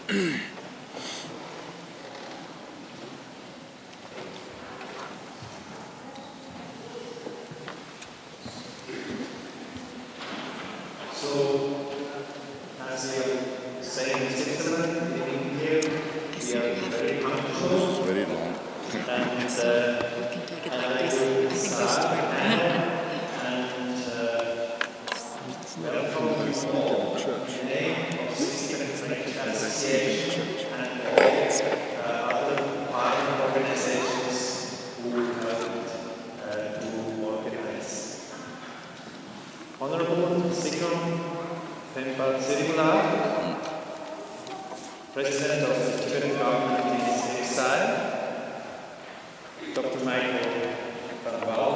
Honorable Sikyong and Swiss, President of the Tibetan government in exile, Dr. Michael van Wal,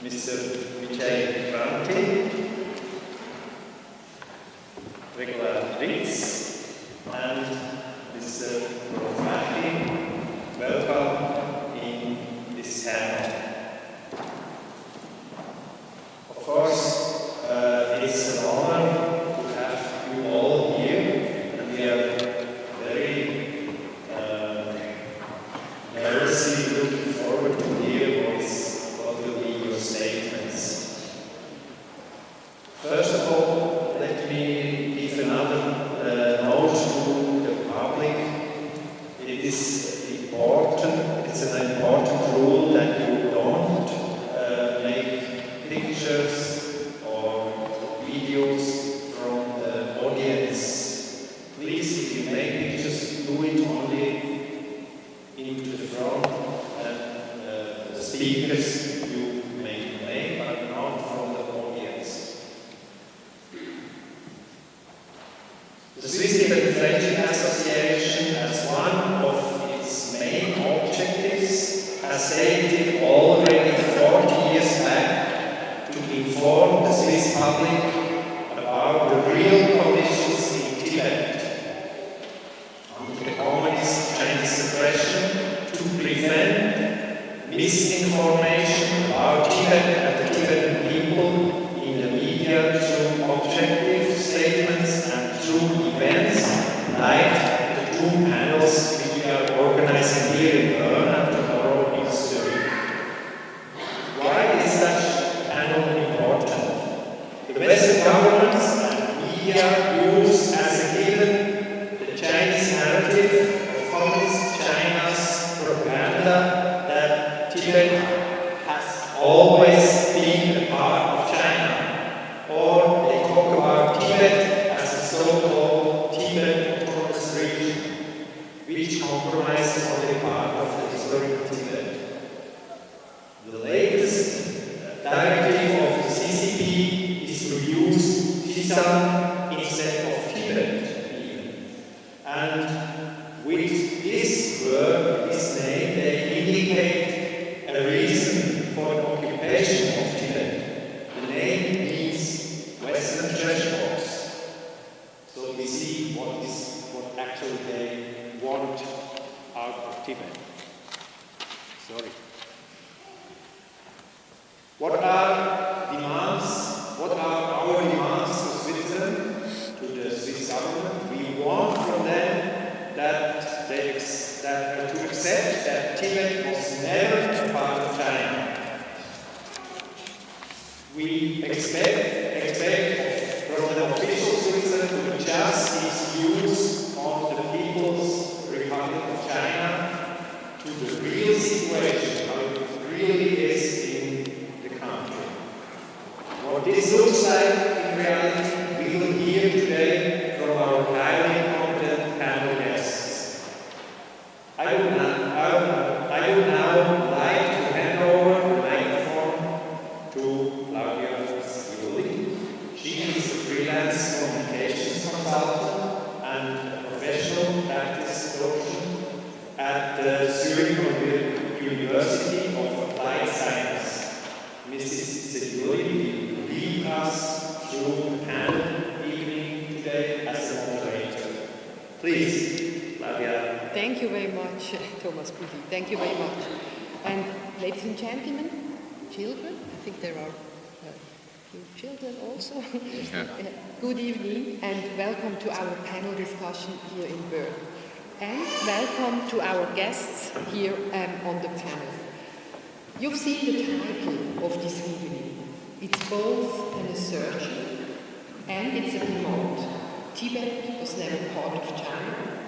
Mr. Vijay Kranti, regular Ritz, and Mr. Profati, welcome in this panel. Of course, it's an honor to have you all here, and we are very nervously looking forward to hear what will be your statements. First of all, let me give another note to the public. It is important, it's an important rule that you don't make pictures or videos from the audience. Please, if you make pictures, do it only into the front and the speakers you may make, but not from the audience. The Swiss Tibetan Association, as one of its main objectives, has stated already 40 years back to inform the Swiss public about the real conditions in Tibet under the communist Chinese suppression, to prevent misinformation about Tibet and the Tibetan people in the media through objective statements and through events like the 2 panels which we are organizing here in Bern and tomorrow in Zurich. Why is such panel important? The Western governments and media use as a given the Chinese narrative of Communist China's propaganda that Tibet has always been a part of China, or they talk about Tibet as a so-called Tibet autonomous region, which compromises only part of the historical Tibet. The latest directive of the CCP is to use Xizang instead of Tibet even. And with this word, this name, they indicate a reason for the occupation of Tibet. The name means Western Treasure Box. So we see what actually they want out of Tibet. Sorry. What are our demands to Switzerland, to the Swiss government? We want from them that to accept that Tibet was never a part of China. We expect from the official Switzerland to adjust its views on the People's Republic of China to the real situation, how it really is in the country. What this looks like in reality, we will hear today from our highly competent panel guests. I would now like to hand over the microphone to Claudia Scioli. She is a freelance communications consultant and a professional practice coach at the Zurich University of Applied Science. Mrs. Scioli will lead us through the panel evening today as a moderator. Please, Claudia. Thank you very much, Thomas Budi. Thank you very much. And ladies and gentlemen, children, I think there are a few children also. Yeah. Good evening and welcome to our panel discussion here in Bern. And welcome to our guests here on the panel. You've seen the title of this evening. It's both an assertion and it's a demand. Tibet was never part of China.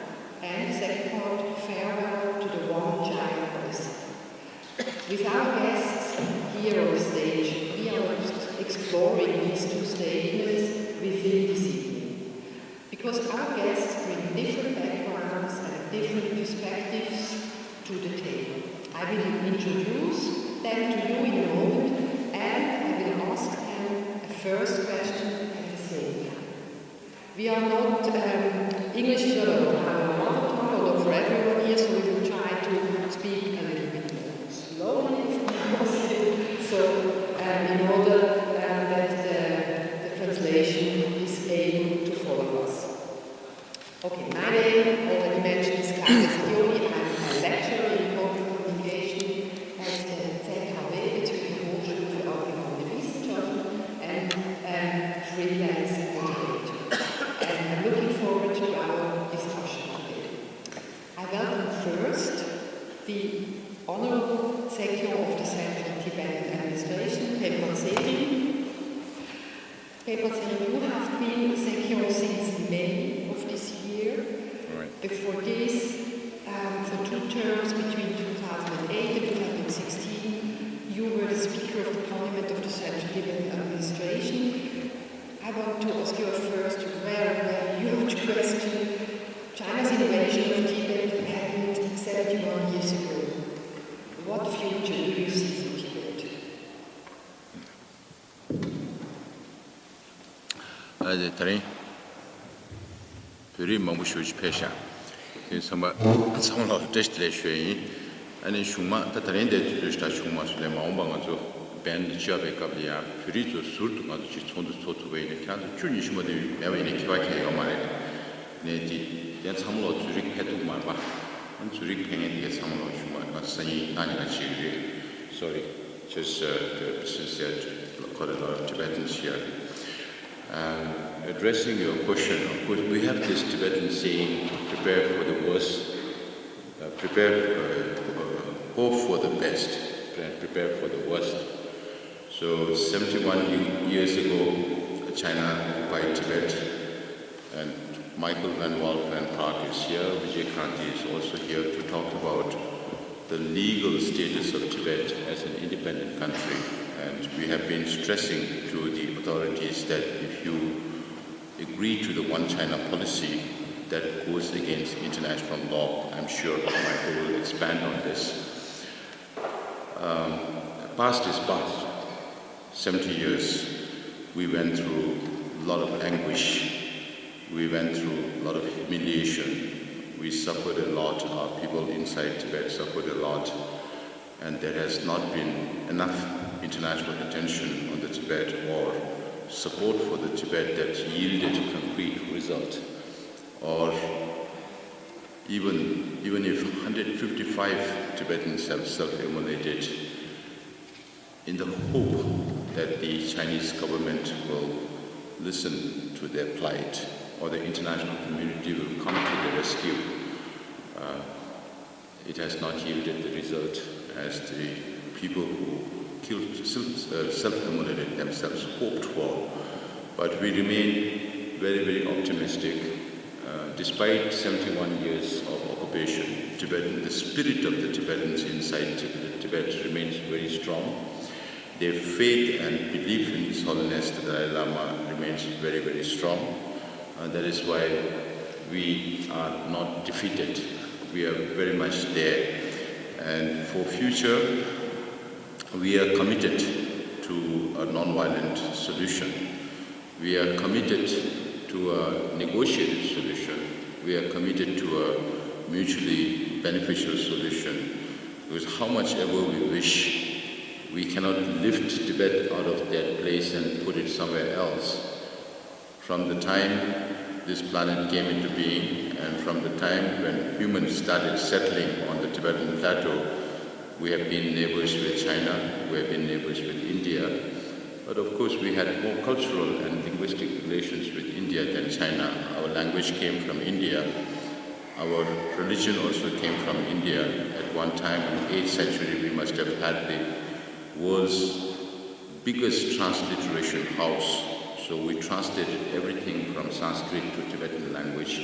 And the second part, farewell to the one China policy. With our guests here on the stage, we are exploring these two statements within this evening. Because our guests bring different backgrounds and different perspectives to the table. I will introduce them to you in a moment, and I will ask them a first question at the same time. We are not, English is not our mother tongue, although for everyone here, so we will try to speak a little bit more slowly, if possible, so in order that the translation is able to follow us. Okay, my name, already mentioned, is Sikyong. I'm a lecturer in corporate communication at the TGSL Betriebliche Hochschule für angewandte Wissenschaften and freelance moderator. And I'm looking forward to our discussion today. I welcome first the Honorable Sikyong of the Central Tibetan Administration, you have been Sikyong since May of this year. Right. Before this, for 2 terms between 2008 and 2016, you were the Speaker of the Parliament of the Central Tibetan Administration. I want to ask you first a very huge question. China's invasion of Tibet happened 71 years ago. What future do you see for Tibet? 다른 별이 뭔가 쇼지 패샤. 그래서 뭐 상황을 테스트를 쉬이. 아니 슈마 다른데 주스타 슈마 술에 마음방아서 밴드 지압에까지야 별이 저 술도 가서 지촌도 소토베 이렇게 하도 균이 심어도 매번 이렇게 와케요 말에. 네디 야 참으로 주릭 해도 말봐. 주릭 팽에 상황을 슈마 가서이 나니가 지리. Sorry, just since there are quite a lot of Tibetans here. Addressing your question, of course, we have this Tibetan saying, prepare for the worst, hope for the best, prepare for the worst. So 71 years ago, China occupied Tibet, and Michael Van Wall Van Prague is here, Vijay Kranti is also here to talk about the legal status of Tibet as an independent country. And we have been stressing to the authorities that if you agree to the one China policy, that goes against international law. I'm sure Michael will expand on this. Past is past. 70 years, we went through a lot of anguish. We went through a lot of humiliation. We suffered a lot. Our people inside Tibet suffered a lot. And there has not been enough international attention on the Tibet or support for the Tibet that yielded concrete result. Or even if 155 Tibetans have self-immolated, in the hope that the Chinese government will listen to their plight or the international community will come to their rescue, it has not yielded the result as the people who self-immolated themselves hoped for. But we remain very, very optimistic. Despite 71 years of occupation, the spirit of the Tibetans inside Tibet remains very strong. Their faith and belief in His Holiness the Dalai Lama remains very, very strong. That is why we are not defeated. We are very much there. And for future, we are committed to a non-violent solution. We are committed to a negotiated solution. We are committed to a mutually beneficial solution. Because how much ever we wish, we cannot lift Tibet out of that place and put it somewhere else. From the time this planet came into being and from the time when humans started settling on the Tibetan plateau, we have been neighbors with China, we have been neighbors with India, But of course, we had more cultural and linguistic relations with India than China. Our language came from India. Our religion also came from India. At one time in the 8th century, we must have had the world's biggest transliteration house. So we translated everything from Sanskrit to Tibetan language.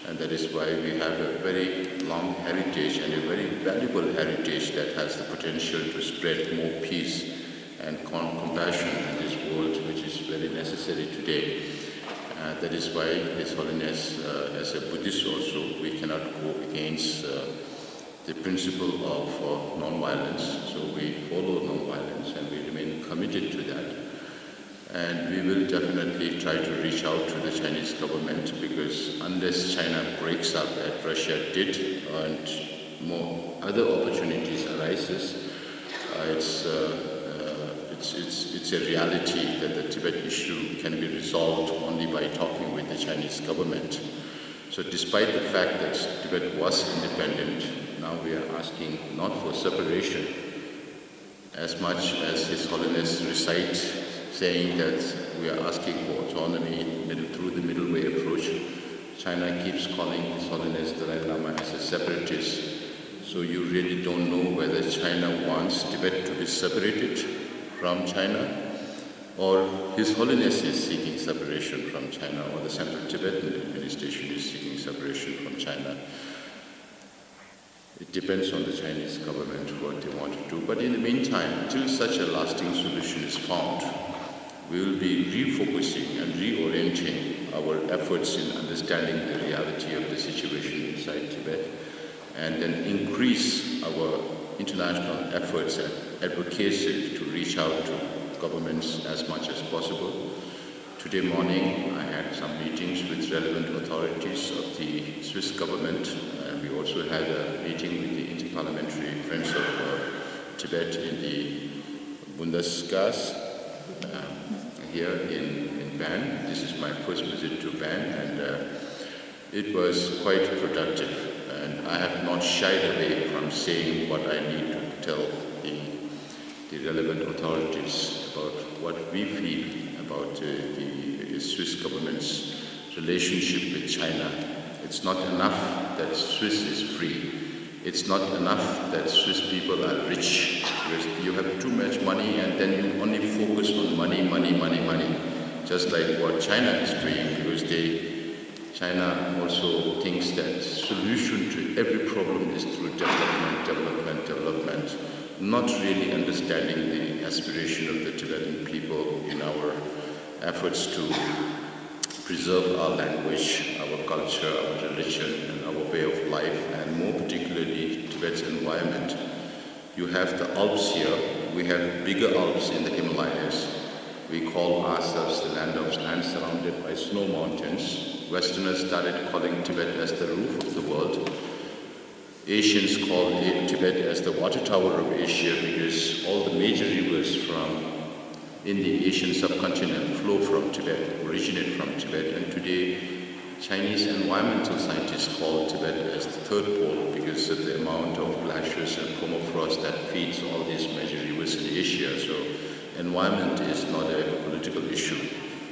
And that is why we have a very long heritage and a very valuable heritage that has the potential to spread more peace and compassion in this world, which is very necessary today. That is why His Holiness, as a Buddhist also, we cannot go against the principle of non-violence. So we follow non-violence and we remain committed to that. And we will definitely try to reach out to the Chinese government, because unless China breaks up as Russia did and more other opportunities arises, it's a reality that the Tibet issue can be resolved only by talking with the Chinese government. So despite the fact that Tibet was independent, now we are asking not for separation, as much as His Holiness recites, saying that we are asking for autonomy through the middle way approach. China keeps calling His Holiness Dalai Lama as a separatist. So you really don't know whether China wants Tibet to be separated from China, or His Holiness is seeking separation from China, or the Central Tibetan administration is seeking separation from China. It depends on the Chinese government what they want to do. But in the meantime, until such a lasting solution is found, we will be refocusing and reorienting our efforts in understanding the reality of the situation inside Tibet, and then increase our international efforts and advocacy to reach out to governments as much as possible. Today morning, I had some meetings with relevant authorities of the Swiss government, and we also had a meeting with the Interparliamentary Friends of Tibet in the Bundesgas here in Bern. This is my first visit to Bern, and it was quite productive. And I have not shied away from saying what I need to tell the relevant authorities about what we feel about the Swiss government's relationship with China. It's not enough that Swiss is free. It's not enough that Swiss people are rich. You have too much money and then you only focus on money, money, money, money. Just like what China is doing, because China also thinks that solution to every problem is through development, not really understanding the aspiration of the Tibetan people in our efforts to preserve our language, our culture, our religion, and our way of life, and more particularly Tibet's environment. You have the Alps here. We have bigger Alps in the Himalayas. We call ourselves the land surrounded by snow mountains. Westerners started calling Tibet as the roof of the world. Asians call Tibet as the water tower of Asia, because all the major rivers in the Asian subcontinent flow from Tibet, originate from Tibet, and today Chinese environmental scientists call Tibet as the third pole because of the amount of glaciers and permafrost that feeds all these major rivers in Asia. So environment is not a political issue.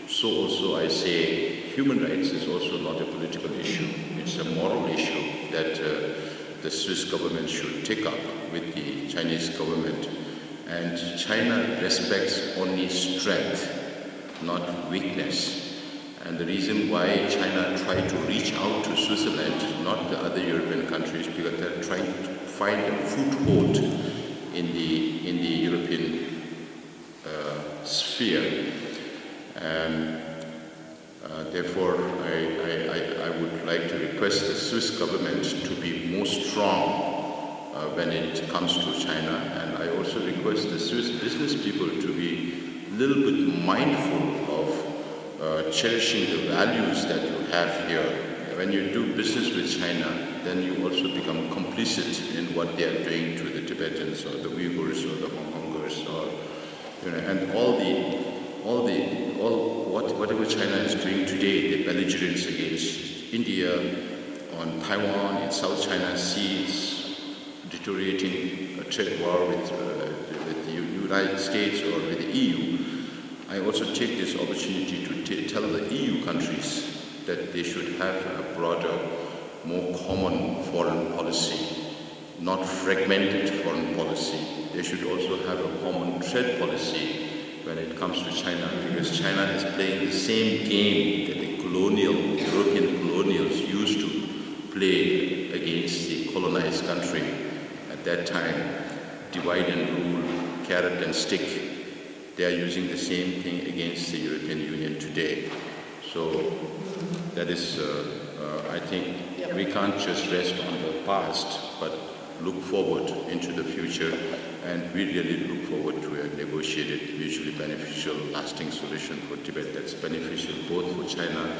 So also I say human rights is also not a political issue. It's a moral issue that the Swiss government should take up with the Chinese government. And China respects only strength, not weakness. And the reason why China tried to reach out to Switzerland, not the other European countries, because they're trying to find a foothold in the European sphere. Therefore, I would like to request the Swiss government to be more strong when it comes to China, and I also request the Swiss business people to be a little bit mindful of cherishing the values that you have here. When you do business with China, then you also become complicit in what they are doing to the Tibetans or the Uyghurs or the Hong Kongers, or and whatever China is doing today, the belligerence against India, on Taiwan, in South China Sea, it's deteriorating a trade war with the United States or with the EU. I also take this opportunity to tell the EU countries that they should have a broader, more common foreign policy, not fragmented foreign policy. They should also have a common trade policy when it comes to China, because China is playing the same game that the European colonials used to play against the colonized country at that time. Divide and rule, carrot and stick. They are using the same thing against the European Union today. So that is, I think, we can't just rest on the past, but look forward into the future, and we really look forward to a negotiated, mutually beneficial, lasting solution for Tibet that's beneficial both for China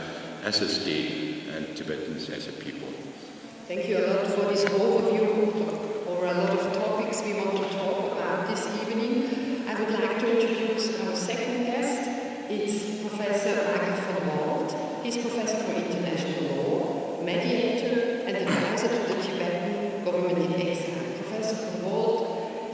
as a state and Tibetans as a people. Thank you a lot for this overview over a lot of topics we want to talk about this evening. I would like to introduce our second guest. It's Professor Aga von Wald. He's Professor for International Law, mediator, and advisor to the Tibetan government in exile. Professor von Wald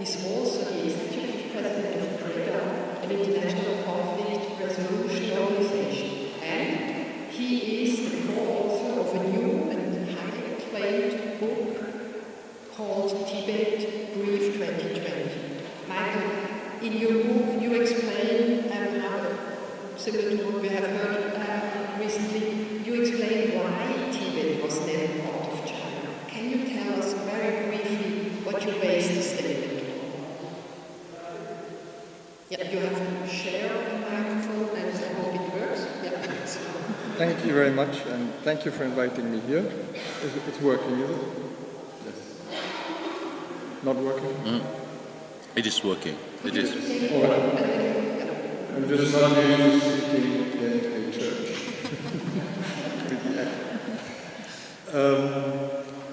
is also the executive president of PREDA, an international conflict resolution organization, and he is the co-author of a new and highly acclaimed book called Tibet Brief 2020. Michael, in your book you explain how, similar to what we have heard recently, you explain why Tibet was never part of China. Can you tell us very briefly what you based the statement on? Yeah, you have to share the microphone and I hope it works. Yeah. Thank you very much, and thank you for inviting me here. It's working, is it? Yes. Not working? It is working. It is. All right. I'm just not used to sitting in a church.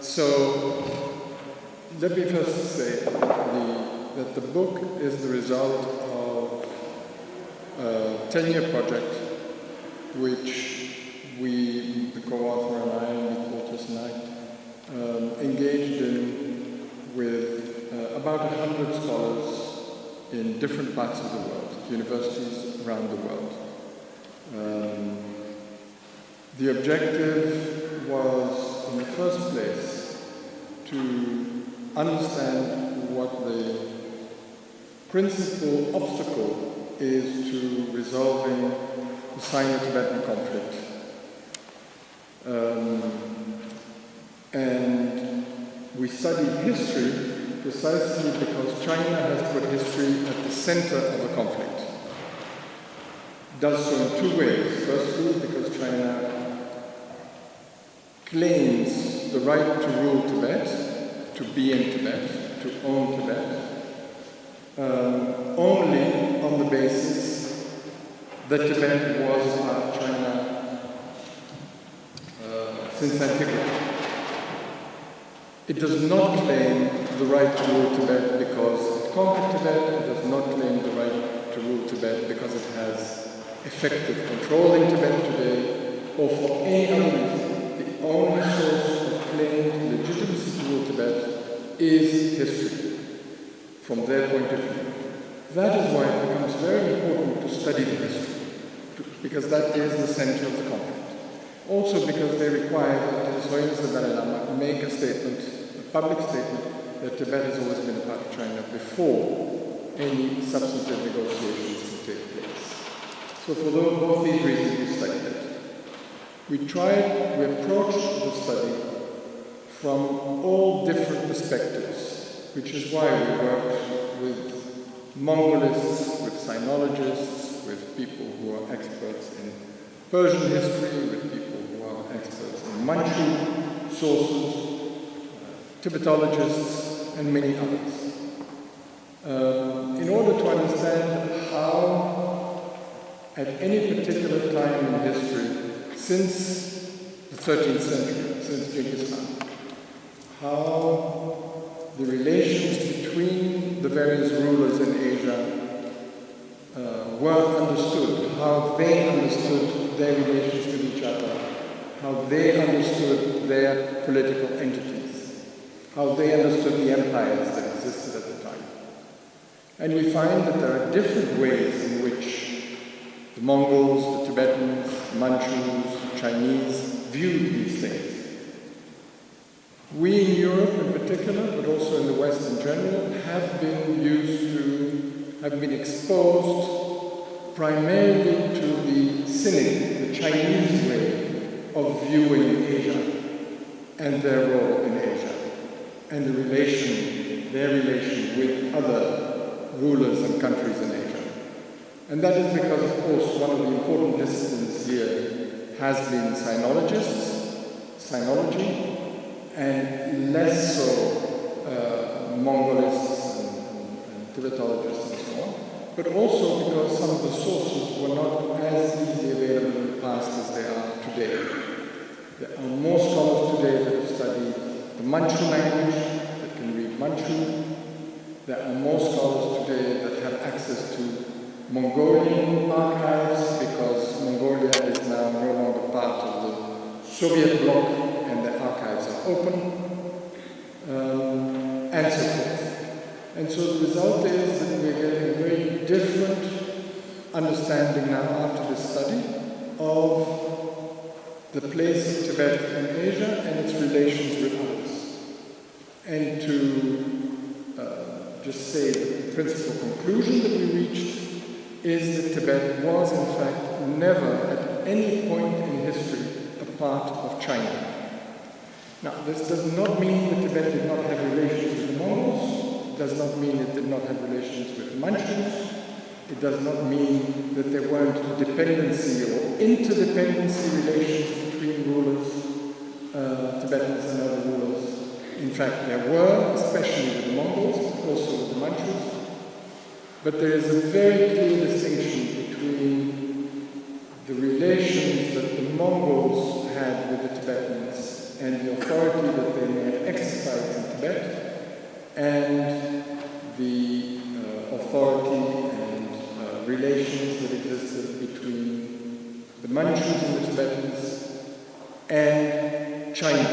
So, let me first say that the book is the result of a 10-year project which we, the co-author and I, Nick Walters and I, engaged in with about 100 scholars in different parts of the world, universities around the world. The objective was, in the first place, to understand what the principal obstacle is to resolving the Sino-Tibetan conflict. And we studied history precisely because China has put history at the center of the conflict. It does so in two ways. Firstly, because China claims the right to rule Tibet, to be in Tibet, to own Tibet, only on the basis that Tibet was part of China since antiquity. It does not claim the right to rule Tibet because it conquered Tibet. It does not claim the right to rule Tibet because it has effective control in Tibet today, or for any other reason. The only source of claimed legitimacy to rule Tibet is history, from their point of view. That is why it becomes very important to study the history, because that is the center of the conflict. Also because they require that His Holiness the Dalai Lama make a statement, a public statement, that Tibet has always been a part of China before any substantive negotiations can take place. So for both these reasons we studied it. We approached the study from all different perspectives, which is why we worked with Mongolists, with sinologists, with people who are experts in Persian history, with people who are experts in Manchu sources, Tibetologists, and many others. In order to understand how, at any particular time in history, since the 13th century, since Genghis Khan, how the relations between the various rulers in Asia were understood, how they understood their relations with each other, how they understood their political entities, how they understood the empires that existed at the time. And we find that there are different ways in which the Mongols, the Tibetans, the Manchus, the Chinese viewed these things. We in Europe in particular, but also in the West in general, have been exposed primarily to the Sinic, the Chinese way of viewing Asia and their role in Asia, and their relation with other rulers and countries in Asia. And that is because, of course, one of the important disciplines here has been sinology, and less so Mongolists and Tibetologists and so on, but also because some of the sources were not as easily available in the past as they are today. There are more scholars today that have studied the Manchu language, that can read Manchu. There are more scholars today that have access to Mongolian archives, because Mongolia is now no longer part of the Soviet bloc and the archives are open, and so forth. And so the result is that we're getting a very different understanding now after this study of the place of Tibet in Asia and its relations with others. And to just say that the principal conclusion that we reached is that Tibet was in fact never at any point in history a part of China. Now, this does not mean that Tibet did not have relations with the Mongols. It does not mean it did not have relations with the Manchus. It does not mean that there weren't dependency or interdependency relations between rulers, Tibetans and other rulers. In fact, there were, especially with the Mongols, also with the Manchus. But there is a very clear distinction between the relations that the Mongols had with the Tibetans and the authority that they may have exercised in Tibet, and the authority and relations that existed between the Manchus and the Tibetans and China.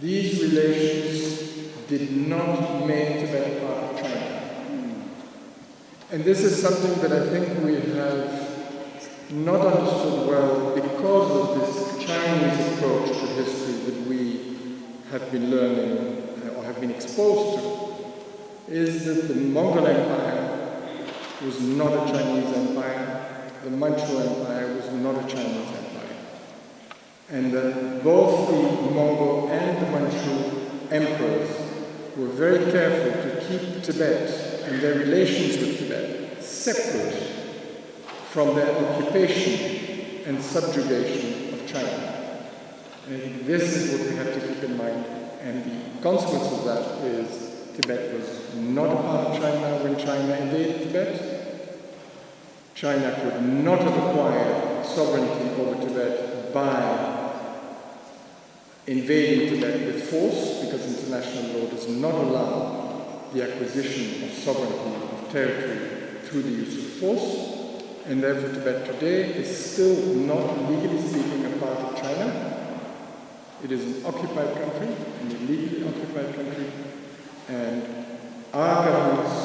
These relations did not make Tibet part of China. And this is something that I think we have not understood well because of this Chinese approach to history that we have been learning or have been exposed to, is that the Mongol Empire was not a Chinese empire, the Manchu Empire was not a Chinese empire. And that both the Mongol and the Manchu emperors were very careful to keep Tibet and their relations with Tibet separate from their occupation and subjugation of China. And I think this is what we have to keep in mind, and the consequence of that is Tibet was not a part of China when China invaded Tibet. China could not have acquired sovereignty over Tibet by invading Tibet with force, because international law does not allow the acquisition of sovereignty of territory through the use of force, and therefore Tibet today is still not, legally speaking, a part of China. It is an occupied country, an illegally occupied country, and our governments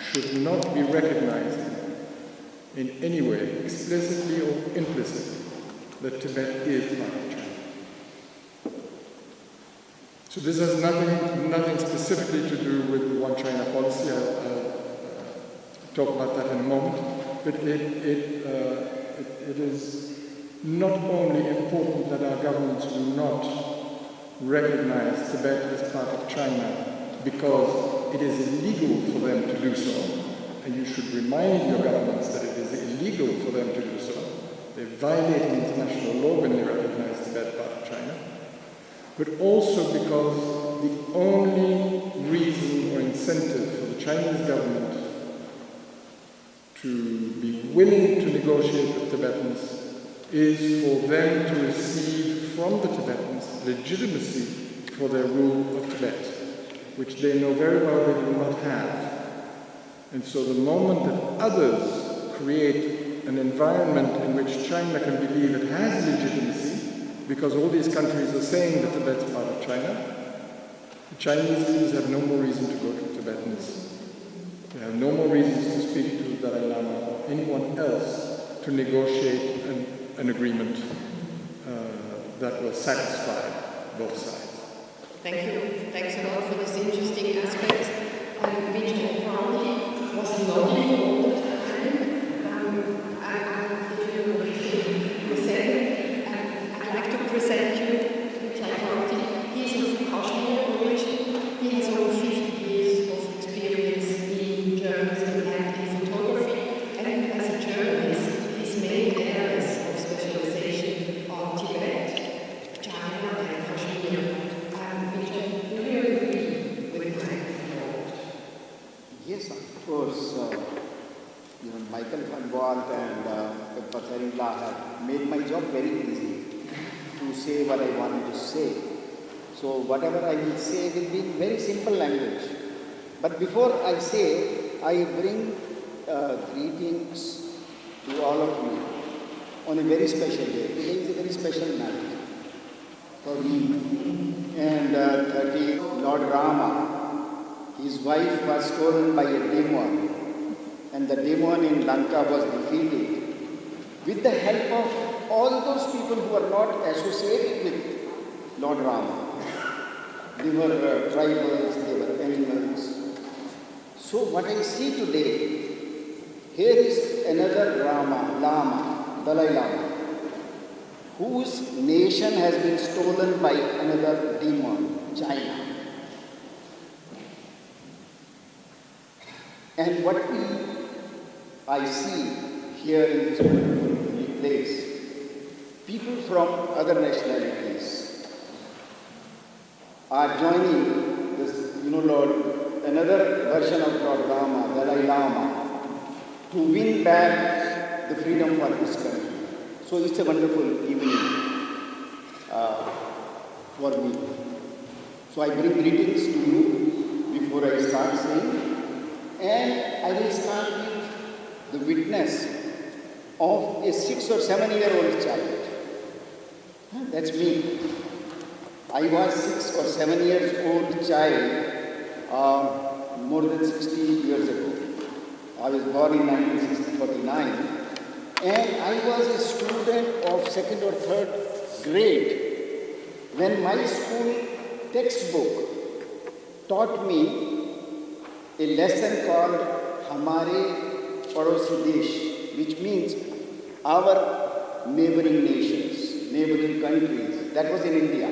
should not be recognizing in any way, explicitly or implicitly, that Tibet is part of China. So this has nothing specifically to do with the One China policy. I'll talk about that in a moment. But it is not only important that our governments do not recognize Tibet as part of China because it is illegal for them to do so, and you should remind your governments that it is illegal for them to do so. They're violating international law when they recognize Tibet part of China. But also because the only reason or incentive for the Chinese government to be willing to negotiate with Tibetans is for them to receive from the Tibetans legitimacy for their rule of Tibet, which they know very well they do not have. And so the moment that others create an environment in which China can believe it has legitimacy, because all these countries are saying that Tibet's part of China, the Chinese leaders have no more reason to go to Tibetans They have no more reasons to speak to the Dalai Lama or anyone else to negotiate an agreement that will satisfy both sides. Thank you. Thanks a lot for this interesting aspect, which apparently was nodding all the time. I'll give you a second. I'd like to present you Chakravarti. He's of Kashmir origin. He has over 50 years of experience in journalism and in photography. And as a journalist, his main areas of specialization are Tibet, China, and Kashmir. Which I really agree with my thought. Yes, of course. Michael van Walt and Patharingla have made my job very easy to say what I wanted to say. So whatever I will say will be in very simple language. But before I say, I bring greetings to all of you on a very special day. Today is a very special night for me. And 30, Lord Rama, his wife was stolen by a demon, and the demon in Lanka was defeated with the help of all those people who are not associated with Lord Rama. They were tribals, they were animals. So what I see today, here is another Lama, Dalai Lama, whose nation has been stolen by another demon, China. And what I see here in this beautiful place, people from other nationalities are joining this, Lord, another version of Lord Rama, Dalai Lama, to win back the freedom for his country. So it's a wonderful evening for me. So I bring greetings to you before I start saying, and I will start with the witness of a 6 or 7 year old child. That's me. I was 6 or 7 years old child more than 60 years ago. I was born in 1949. And I was a student of 2nd or 3rd grade when my school textbook taught me a lesson called Hamare Padosi Desh, which means our neighboring nations, neighboring countries. That was in India.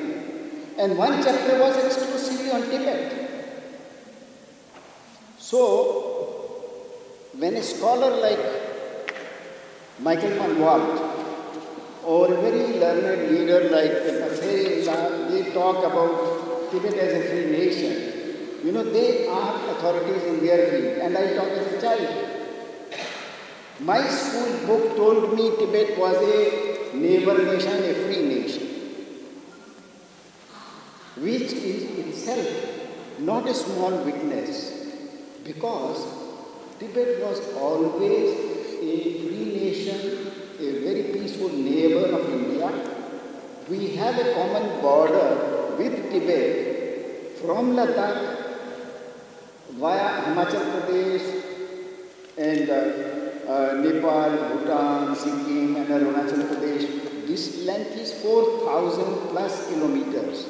And one chapter was exclusively on Tibet. So, when a scholar like Michael van Walt or a very learned leader like Patharingla, they talk about Tibet as a free nation. They are authorities in their field, and I talk as a child. My school book told me Tibet was a neighbor nation, a free nation, which is itself not a small witness, because Tibet was always a free nation, a very peaceful neighbor of India. We have a common border with Tibet from Ladakh via Himachal Pradesh and Nepal, Bhutan, Sikkim and Arunachal Pradesh. This length is 4,000 plus kilometers.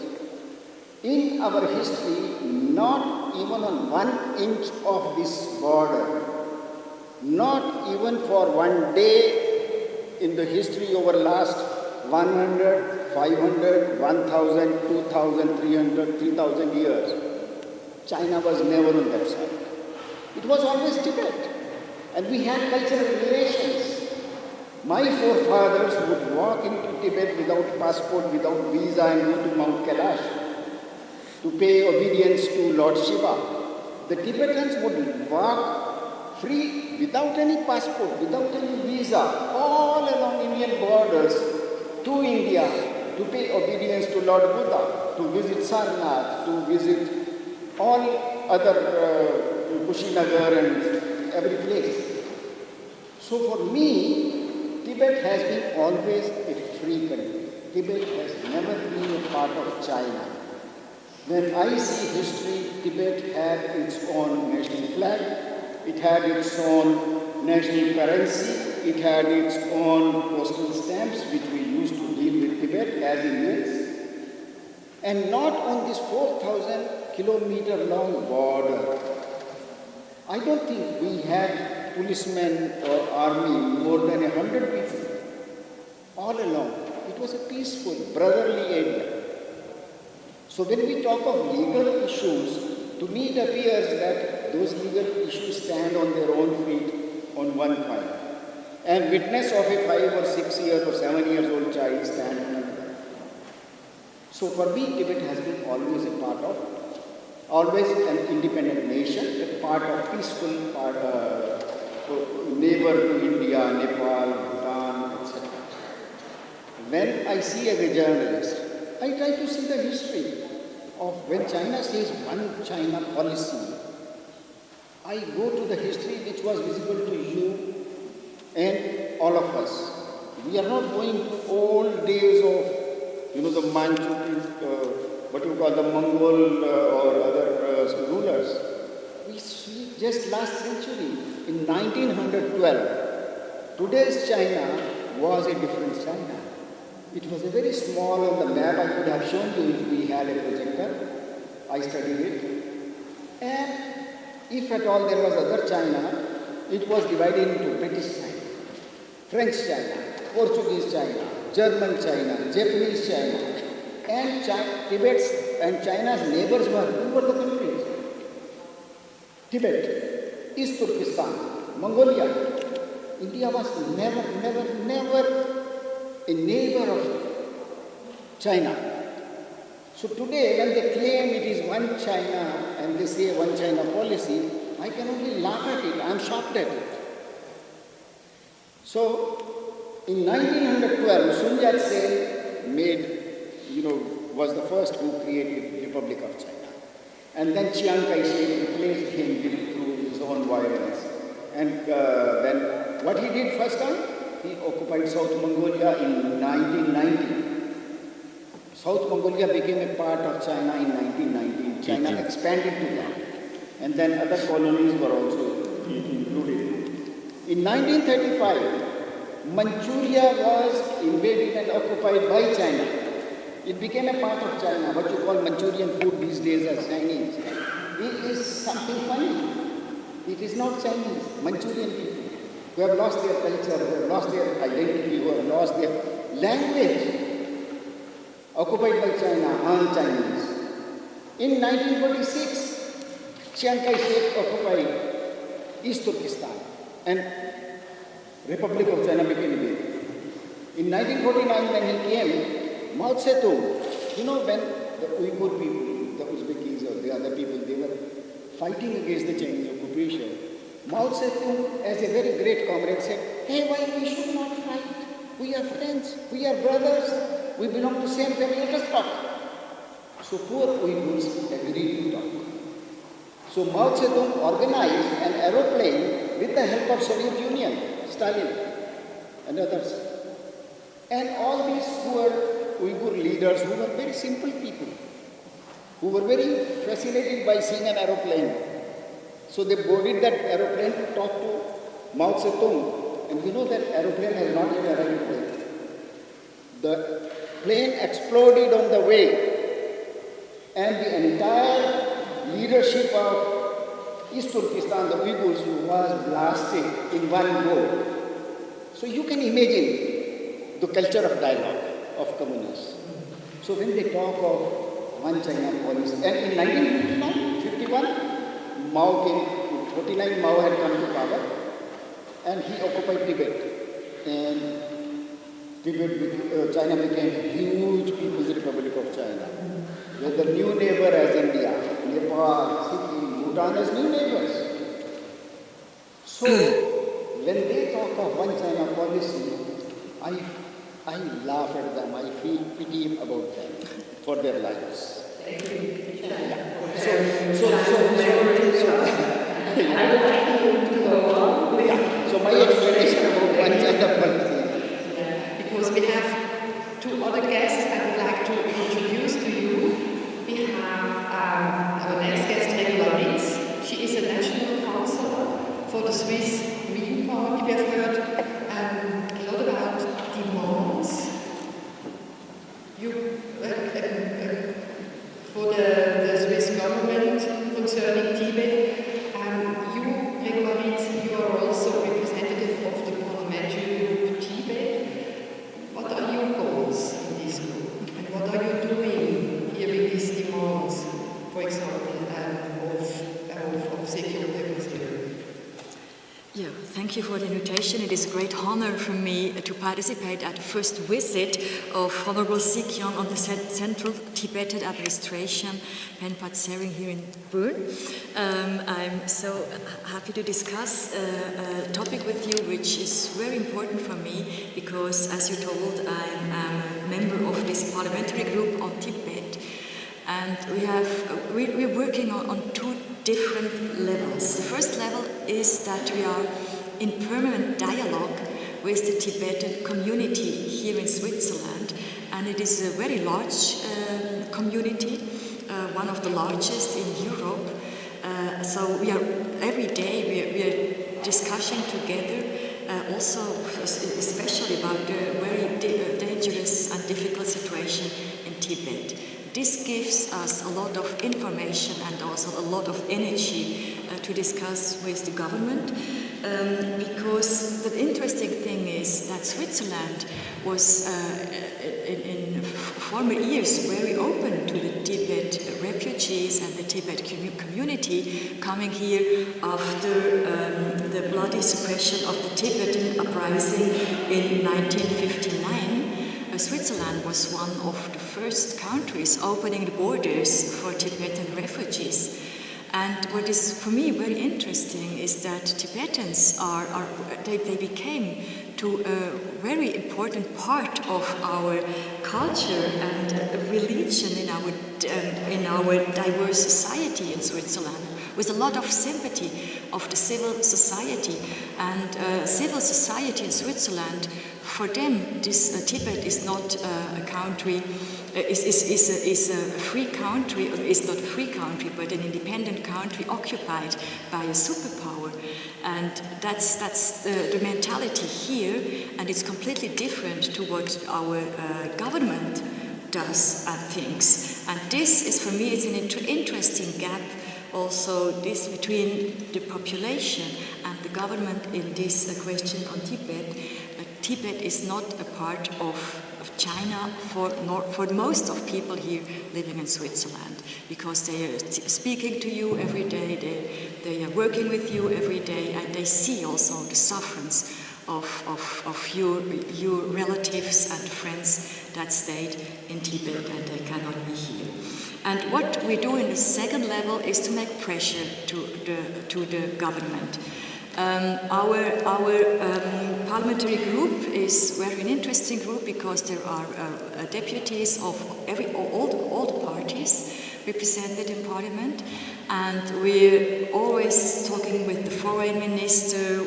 In our history, not even on 1 inch of this border, not even for one day in the history over last 100, 500, 1,000, 2,000, 300, 3,000 years, China was never on that side. It was always Tibet. And we had cultural relations. My forefathers would walk into Tibet without passport, without visa, and go to Mount Kailash to pay obedience to Lord Shiva. The Tibetans would walk free, without any passport, without any visa, all along Indian borders to India to pay obedience to Lord Buddha, to visit Sarnath, to visit all other Kushinagar and every place. So for me, Tibet has been always a free country. Tibet has never been a part of China. When I see history, Tibet had its own national flag, it had its own national currency, it had its own postal stamps which we used to deal with Tibet as Indians. And not on this 4,000 kilometer long border. I don't think we had policemen or army more than 100 people all along. It was a peaceful, brotherly area. So when we talk of legal issues, to me it appears that those legal issues stand on their own feet on one point. And witness of a 5 or 6 years or 7 years old child stand on another. So for me, Tibet has been always a part of, always an independent nation, a part of peaceful neighbor to India, Nepal, Bhutan, etc. When I see as a journalist, I try to see the history of when China says one China policy. I go to the history which was visible to you and all of us. We are not going to old days of, the Manchurian, what you call the Mongol or other rulers. We see just last century, in 1912, today's China was a different China. It was a very small on the map. I could have shown you if we had a projector. I studied it. And if at all there was other China, it was divided into British China, French China, Portuguese China, German China, Japanese China. And Tibet's and China's neighbors who were the countries? Tibet, East Turkestan, Mongolia. India was never a neighbor of China. So today when they claim it is one China and they say one China policy, I can only laugh at it. I am shocked at it. So in 1912, Sun Yat-sen was the first who created Republic of China. And then Chiang Kai-shek replaced him through his own violence. And then what he did first time? He occupied South Mongolia in 1990. South Mongolia became a part of China in 1919. China expanded to that. And then other colonies were also included. In 1935, Manchuria was invaded and occupied by China. It became a part of China. What you call Manchurian food these days as Chinese. It is something funny. It is not Chinese. Manchurian people who have lost their culture, who have lost their identity, who have lost their language, occupied by China, Han Chinese. In 1946, Chiang Kai-shek occupied East Turkestan and Republic of China became big. In 1949, when he came, Mao Zedong, when the Uyghur people, the Uzbekis or the other people, they were fighting against the Chinese occupation. Mao Zedong, as a very great comrade, said, hey, why we should not fight? We are friends, we are brothers, we belong to the same family, let us talk. So poor Uyghurs agreed to talk. So Mao Zedong organized an aeroplane with the help of Soviet Union, Stalin and others. And all these were Uyghur leaders who were very simple people, who were very fascinated by seeing an aeroplane. So they boarded that aeroplane to talk to Mao Zedong. And that aeroplane has not yet arrived there. The plane exploded on the way. And the entire leadership of East Turkestan, the Uyghurs, was blasted in one go. So you can imagine the culture of dialogue of communists. So when they talk of one China policy, and in 1951, Mao came, 49 Mao had come to power, and he occupied Tibet. And China became a huge People's Republic of China. With the new neighbor as India, Nepal, Sikkim, Bhutan as new neighbors. So when they talk of one China policy, I laugh at them, I feel pity about them for their lives. I would like you to go on with So my explanation about one China policy. Because we have two other guests I would like to introduce to you. We have our next guest, Regula Ritz. She is a national councillor for the Swiss Green Party. We have heard a lot about demands. For the Swiss government concerning Tibet, you are also representative of the parliamentary group Tibet. What are your goals in this group? And what are you doing here with these demands, for example, of Sikyong and Swiss? Yeah, thank you for the invitation. It is a great honor for me to participate at the first visit of Honorable Sikyong on the Central Tibetan Administration, Penpat Sering here in Bern. I'm so happy to discuss a topic with you which is very important for me because, as you told, I'm a member of this parliamentary group on Tibet. And we're working on two different levels. The first level is that we are in permanent dialogue with the Tibetan community here in Switzerland, and it is a very large community, one of the largest in Europe. So we are every day we are discussing together, also especially about the very dangerous and difficult situation in Tibet. This gives us a lot of information and also a lot of energy to discuss with the government, because the interesting thing is that Switzerland was in former years very open to the Tibet refugees and the Tibet community coming here after the bloody suppression of the Tibetan uprising in 1959. Switzerland was one of the first countries opening the borders for Tibetan refugees. And what is for me very interesting is that Tibetans they became to a very important part of our culture and religion in our diverse society in Switzerland, with a lot of sympathy of the civil society. And civil society in Switzerland, for them, this Tibet is not a country, is a free country, or is not a free country, but an independent country occupied by a superpower. And that's the mentality here, and it's completely different to what our government does and thinks. And this is, for me, it's an interesting gap also, this between the population and the government in this question on Tibet. Tibet is not a part of China for most of people here living in Switzerland, because they are speaking to you every day, they are working with you every day, and they see also the sufferance of your relatives and friends that stayed in Tibet and they cannot be here. And what we do in the second level is to make pressure to the government. Our parliamentary group is very an interesting group because there are deputies of all the parties represented in parliament, and we're always talking with the foreign minister.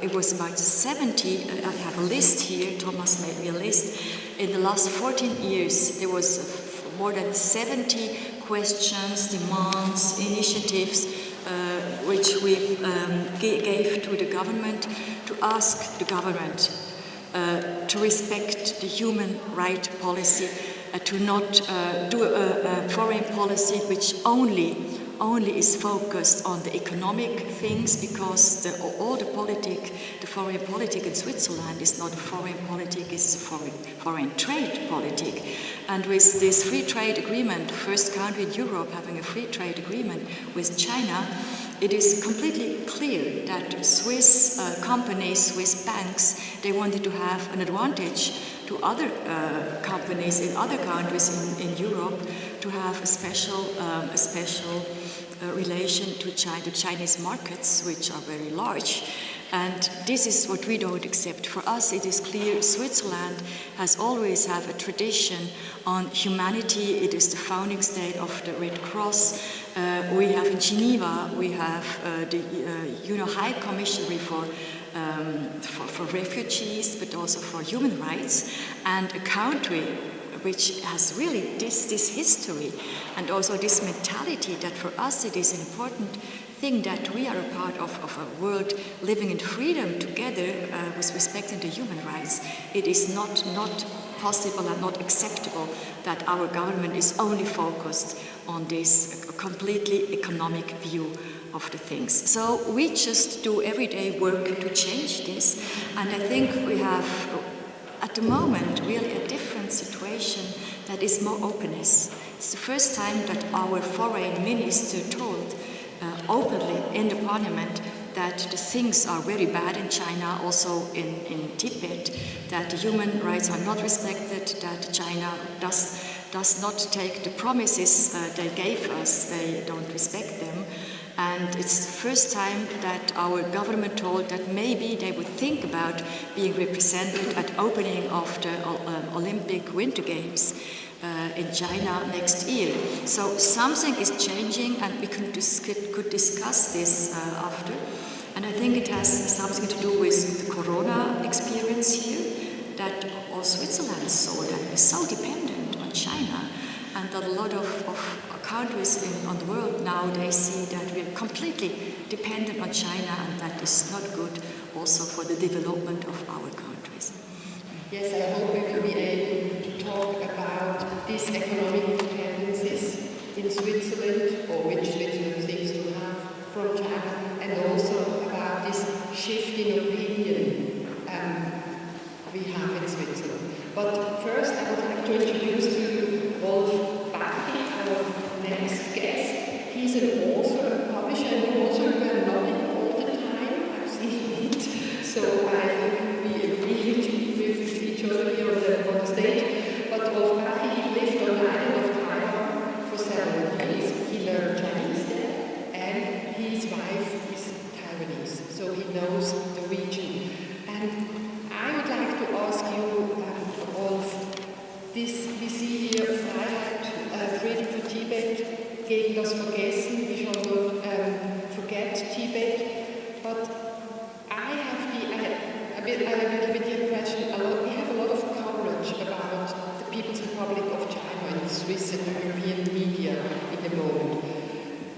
It was about 70. I have a list here. Thomas made me a list. In the last 14 years, there was more than 70 questions, demands, initiatives which we gave to the government to ask the government to respect the human rights policy, to not do a foreign policy which only is focused on the economic things, because the foreign politic in Switzerland is not a foreign politic, it's a foreign trade politic. And with this free trade agreement, the first country in Europe having a free trade agreement with China, it is completely clear that Swiss companies, Swiss banks, they wanted to have an advantage to other companies in other countries in Europe to have a special relation to the Chinese markets, which are very large. And this is what we don't accept. For us, it is clear Switzerland has always had a tradition on humanity. It is the founding state of the Red Cross. We have in Geneva, we have the High Commissionary for refugees, but also for human rights, and a country which has really this history and also this mentality that for us it is an important think that we are a part of a world living in freedom together with respect to human rights. It is not possible and not acceptable that our government is only focused on this completely economic view of the things. So we just do everyday work to change this, and I think we have at the moment really a different situation that is more openness. It's the first time that our foreign minister told openly in the parliament that the things are very bad in China, also in Tibet, that the human rights are not respected, that China does not take the promises they gave us, they don't respect them. And it's the first time that our government told that maybe they would think about being represented at opening of the Olympic Winter Games in China next year. So something is changing, and we could discuss this after. And I think it has something to do with the Corona experience here, that all Switzerland saw that we're so dependent on China, and that a lot of countries on the world now, they see that we're completely dependent on China, and that is not good also for the development of our countries. Yes, I hope we will be able to talk about these economic dependencies in Switzerland, or which Switzerland thinks to have from China, and also about this shift in opinion we have in Switzerland. But first, I would like to introduce to you Rolf Bacchi, our next guest. He's an author, a publisher, and author who are nodding all the time. I've seen it. So I think we agree with each other here on the stage. But Rolf Bacchi lived on the island of Taiwan for several years. He learned Chinese there, and his wife is Taiwanese, so he knows the region. And I would like to ask you, Rolf, this we see here, Freiheit, Freedom for Tibet, gegen das Vergessen, we shall not forget Tibet, but I have a little bit the impression, we have a lot of coverage about the People's Republic of China in the Swiss and European media in the moment.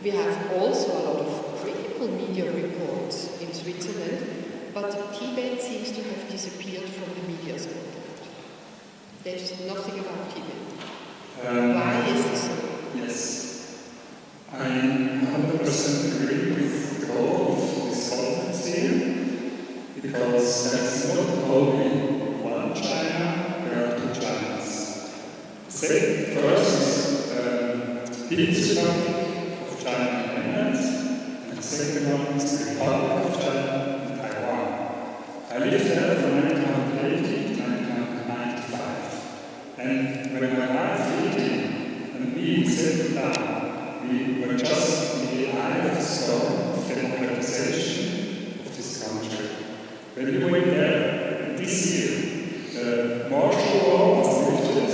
We have also a lot of critical media reports in Switzerland, but Tibet seems to have disappeared from the media spotlight. There's nothing about Tibet. Why is this so? Yes. I 100% agree with the goal of this conference here, because there's not only one China, there are two Chinas. First is People's Republic of China and Mainland, and the second one is the Republic of China and Taiwan. I lived there from 1980 to 1995, and when my wife lived and we settled down, we were just in the eye of the storm of democratization of this country. When we went there this year, the martial law was lifted,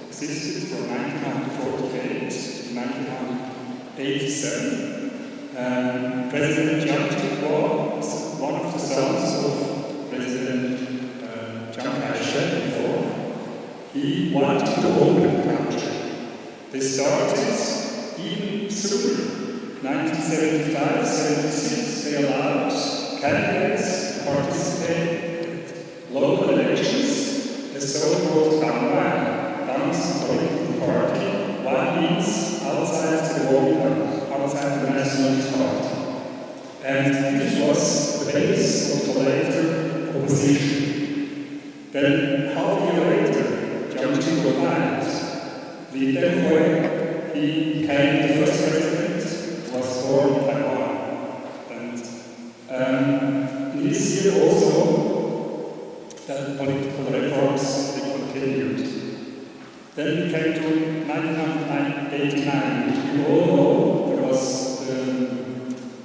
existed from 1948 to 1987. President Jiang was one of the sons of President Chiang Kai-shek before. He wanted to open the country. They started even sooner. 1975-76, they allowed candidates to participate in local elections, the so-called Dangwai, Dang's political party, one means outside the world, outside the Nationalist Party. And this was the base of the later opposition. Then, half a year later, Jiang died. The then he became the first president, was born in Taiwan. And in this year also, the political reforms they continued. Then we came to 1989, which we all know there was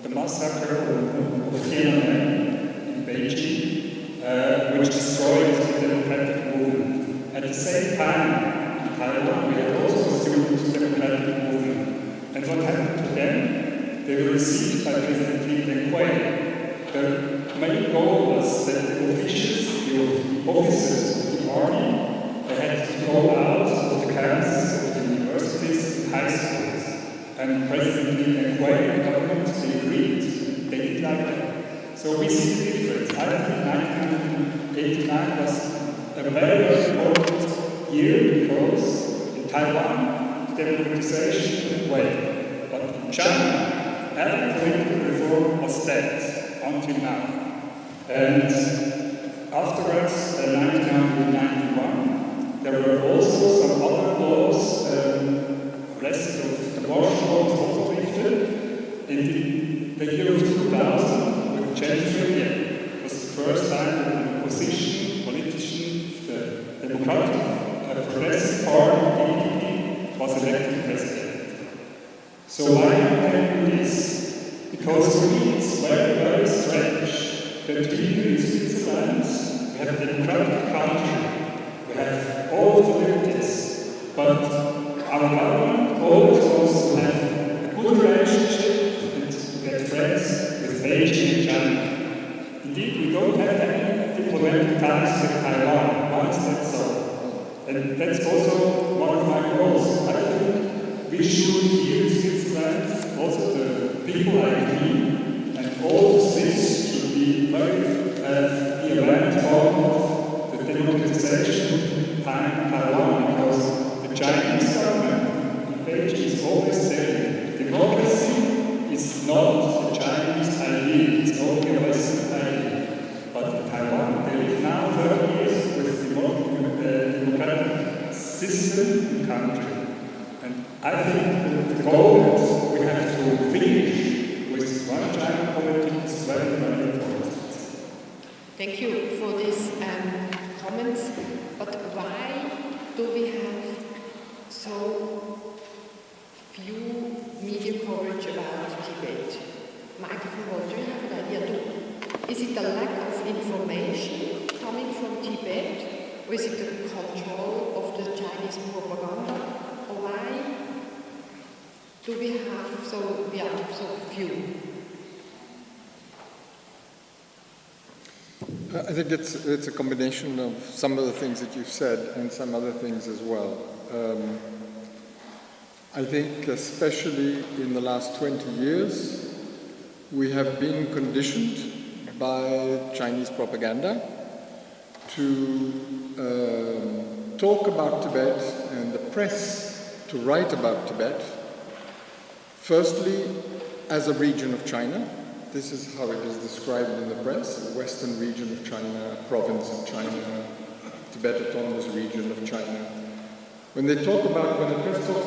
the massacre of Tiananmen in Beijing, which destroyed the democratic movement. At the same time, in Taiwan, we had also a student democratic movement. And what happened to them? They were received by President Li Tenghui. The main goal was that the officers of the army, they had to go out of the campuses of the universities and high schools. And President Li Tenghui and the government, they agreed read. They didn't like that. So we see the difference. I think 1989 was a very important year because in Taiwan, democratization went. But in China, every political reform was dead until now. And afterwards, 1991, there were also some other laws, rest of the abortion laws also lifted. In the year of 2000, with Chancery, it was the first time that an opposition politician, the Democratic Progressive Party, DPP, was elected president. So why am I telling you this? Because for me it's very, very strange that we in Switzerland, we have a democratic country, we have all the liberties, but our government always wants to have a good relationship and to get friends with Beijing and China. Indeed, we don't have any diplomatic ties with Taiwan. Why is that so? And that's also one of my goals. I think we should here in Switzerland, also the people like me and all the Swiss should be aware of the democratization time in Taiwan, because the Chinese government in Beijing is always saying democracy is not a Chinese idea, it's only a Western idea. But in Taiwan, they live now 30 years with the democratic system in the country. And I think the goal that we have to finish with one China policy is very, very important. Thank you for these comments. But why do we have so few media coverage about Tibet? Michael, do you have an idea too? Is it a lack of information coming from Tibet, or is it the control of the Chinese propaganda, or why do we have so few? I think it's a combination of some of the things that you've said and some other things as well. I think especially in the last 20 years, we have been conditioned by Chinese propaganda to talk about Tibet and the press to write about Tibet, firstly as a region of China. This is how it is described in the press: the western region of China, province of China, Tibet Autonomous Region of China. When the press talks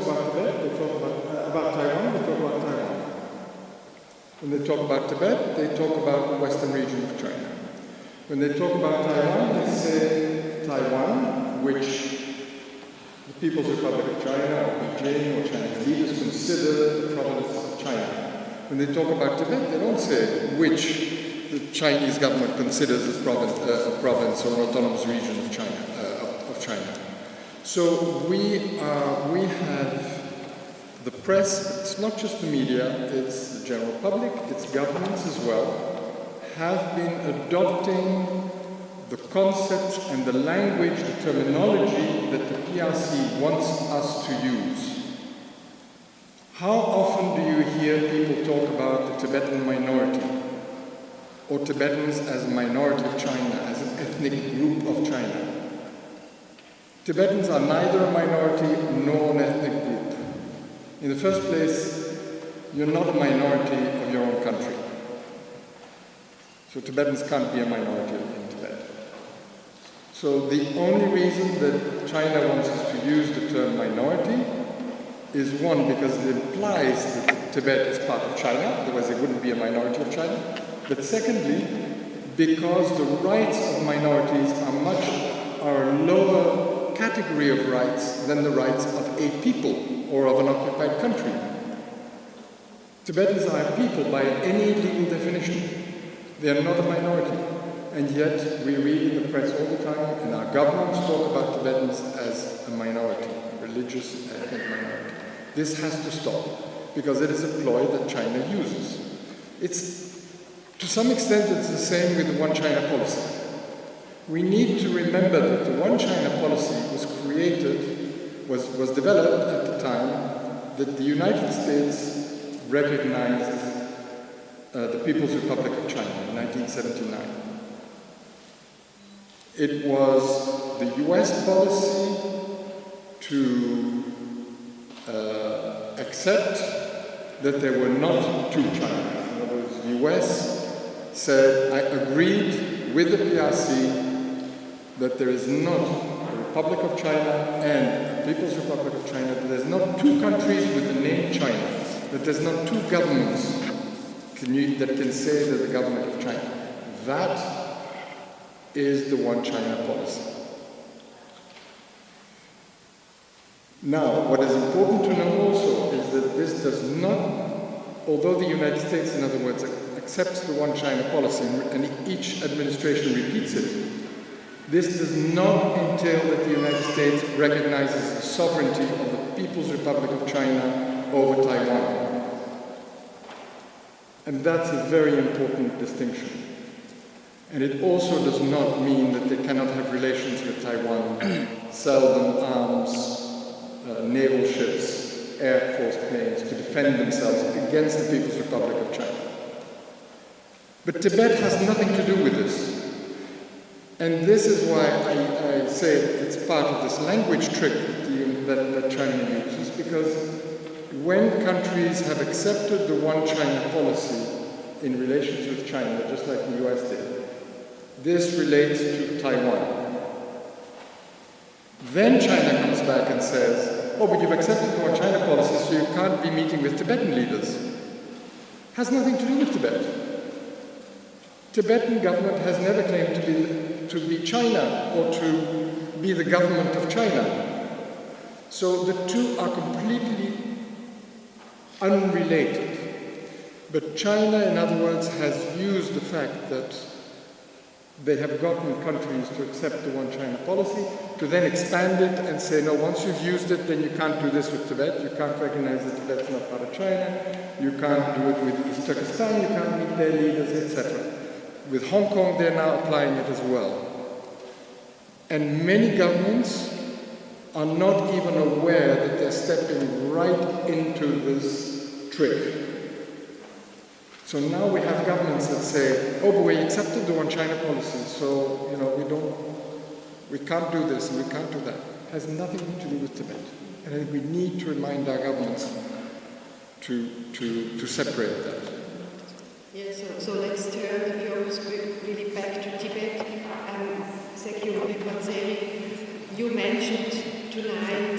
about Tibet, they talk about Taiwan, they talk about Taiwan. When they talk about Tibet, they talk about the western region of China. When they talk about Taiwan, they say Taiwan, which the People's Republic of China, or Beijing, or Chinese leaders consider the province of China. When they talk about Tibet, they don't say which the Chinese government considers as a province or an autonomous region of China. So we have the press. It's not just the media; it's the general public. It's governments as well, have been adopting the concepts and the language, the terminology that the PRC wants us to use. How often do you hear people talk about the Tibetan minority, or Tibetans as a minority of China, as an ethnic group of China? Tibetans are neither a minority nor an ethnic group. In the first place, you're not a minority of your own country. So Tibetans can't be a minority in Tibet. So the only reason that China wants us to use the term minority is one, because it implies that Tibet is part of China, otherwise it wouldn't be a minority of China. But secondly, because the rights of minorities are a lower category of rights than the rights of a people or of an occupied country. Tibetans are a people by any legal definition. They are not a minority. And yet we read in the press all the time, and our governments talk about Tibetans as a minority, a religious ethnic minority. This has to stop, because it is a ploy that China uses. To some extent, it's the same with the One China policy. We need to remember that the One China policy was developed at the time that the United States recognized the People's Republic of China in 1979. It was the US policy to accept that there were not two Chinas. In other words, the US said, I agreed with the PRC that there is not a Republic of China and a People's Republic of China, that there's not two countries with the name China, that there's not two governments that can say they're the government of China. That is the one China policy. Now, what is important to know also is that this does not, although the United States, in other words, accepts the one China policy and each administration repeats it, this does not entail that the United States recognizes the sovereignty of the People's Republic of China over Taiwan. And that's a very important distinction. And it also does not mean that they cannot have relations with Taiwan, sell them arms, naval ships, Air Force planes to defend themselves against the People's Republic of China. But Tibet has nothing to do with this. And this is why I say it's part of this language trick that China uses, because when countries have accepted the one China policy in relations with China, just like the US did, this relates to Taiwan. Then China comes back and says, oh, but you've accepted the one China policy, so you can't be meeting with Tibetan leaders. Has nothing to do with Tibet. Tibetan government has never claimed to be China or to be the government of China. So the two are completely unrelated. But China, in other words, has used the fact that they have gotten countries to accept the one China policy to then expand it and say, no, once you've used it, then you can't do this with Tibet. You can't recognize that Tibet's not part of China. You can't do it with East Turkestan. You can't meet their leaders, etc. With Hong Kong, they're now applying it as well. And many governments are not even aware that they're stepping right into this trick. So now we have governments that say, oh, but we accepted the one China policy, so, we can't do this and we can't do that. It has nothing to do with Tibet. And I think we need to remind our governments to separate that. Yes, so let's turn the focus really back to Tibet. Sikyong and Swiss, you mentioned tonight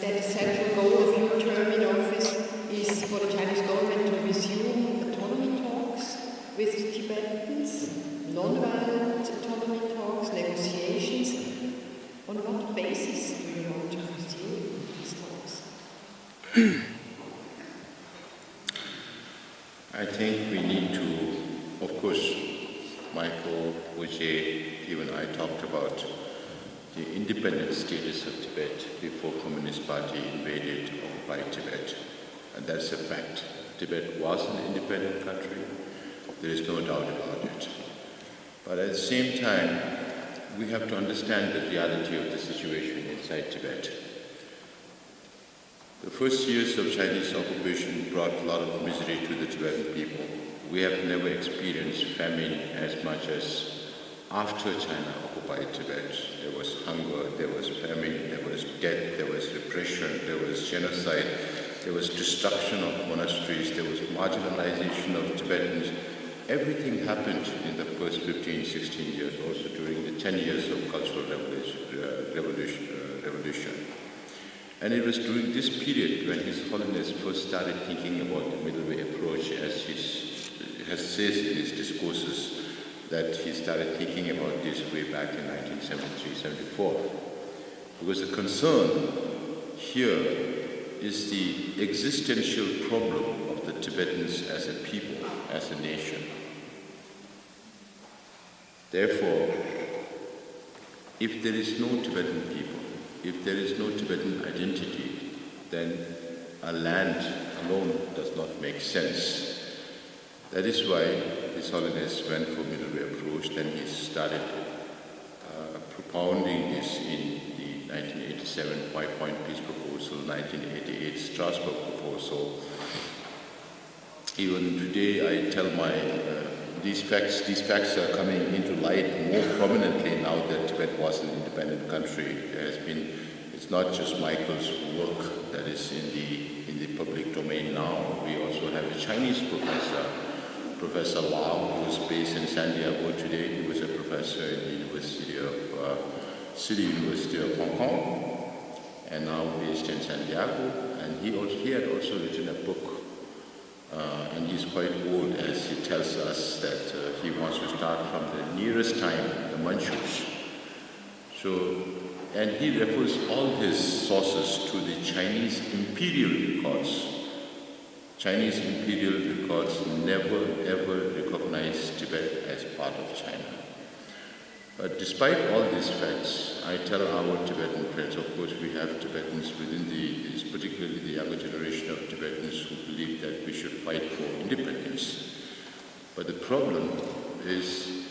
that the central goal of your term in office is for the Chinese government to resume autonomy talks with Tibetans, non-violent autonomy talks, negotiations. On what basis do you want to resume these talks? I think we need to, of course, Michael, Roger, even I talked about the independent status of Tibet before Communist Party invaded or occupied Tibet. And that's a fact. Tibet was an independent country. There is no doubt about it. But at the same time, we have to understand the reality of the situation inside Tibet. The first years of Chinese occupation brought a lot of misery to the Tibetan people. We have never experienced famine as much as after China occupied Tibet. There was hunger, there was famine, there was death, there was repression, there was genocide, there was destruction of monasteries, there was marginalization of Tibetans. Everything happened in the first 15, 16 years, also during the 10 years of Cultural Revolution. And it was during this period when His Holiness first started thinking about the middle way approach, as he says in his discourses, that he started thinking about this way back in 1973-74. Because the concern here is the existential problem of the Tibetans as a people, as a nation. Therefore, if there is no Tibetan people, if there is no Tibetan identity, then a land alone does not make sense. That is why His Holiness went for middle way approach. Then he started propounding this in the 1987 5-point peace proposal, 1988 Strasbourg proposal. Even today I tell these facts are coming into light more prominently now that Tibet was an independent country. It's not just Michael's work that is in the public domain now. We also have a Chinese professor, Professor Lau, who is based in San Diego today. He was a professor in the City University of Hong Kong, and now based in San Diego. And he had also written a book, and he's quite old, as he tells us that he wants to start from the nearest time, the Manchus. And he refers all his sources to the Chinese imperial records. Chinese imperial records never ever recognized Tibet as part of China. But despite all these facts, I tell our Tibetan friends, of course we have Tibetans within particularly the younger generation of Tibetans who believe that we should fight for independence. But the problem is,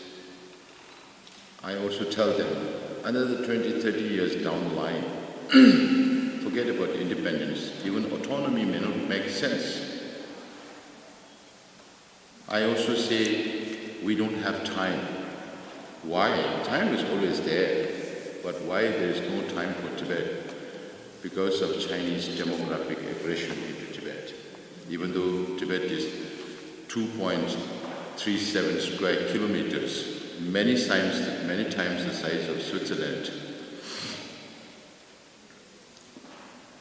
I also tell them, another 20, 30 years down the line, forget about independence, even autonomy may not make sense. I also say we don't have time. Why? Time is always there, but why there is no time for Tibet? Because of Chinese demographic aggression into Tibet. Even though Tibet is 2.37 square kilometers, many times the size of Switzerland,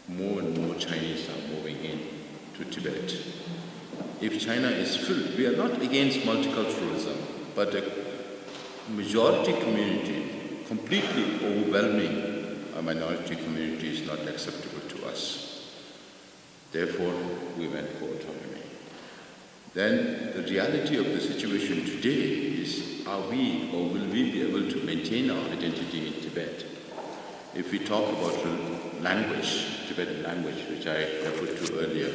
more and more Chinese are moving in to Tibet. If China is filled, we are not against multiculturalism, but a majority community, completely overwhelming a minority community is not acceptable to us. Therefore, we went for autonomy. Then the reality of the situation today is, are we or will we be able to maintain our identity in Tibet? If we talk about language, Tibetan language, which I referred to earlier,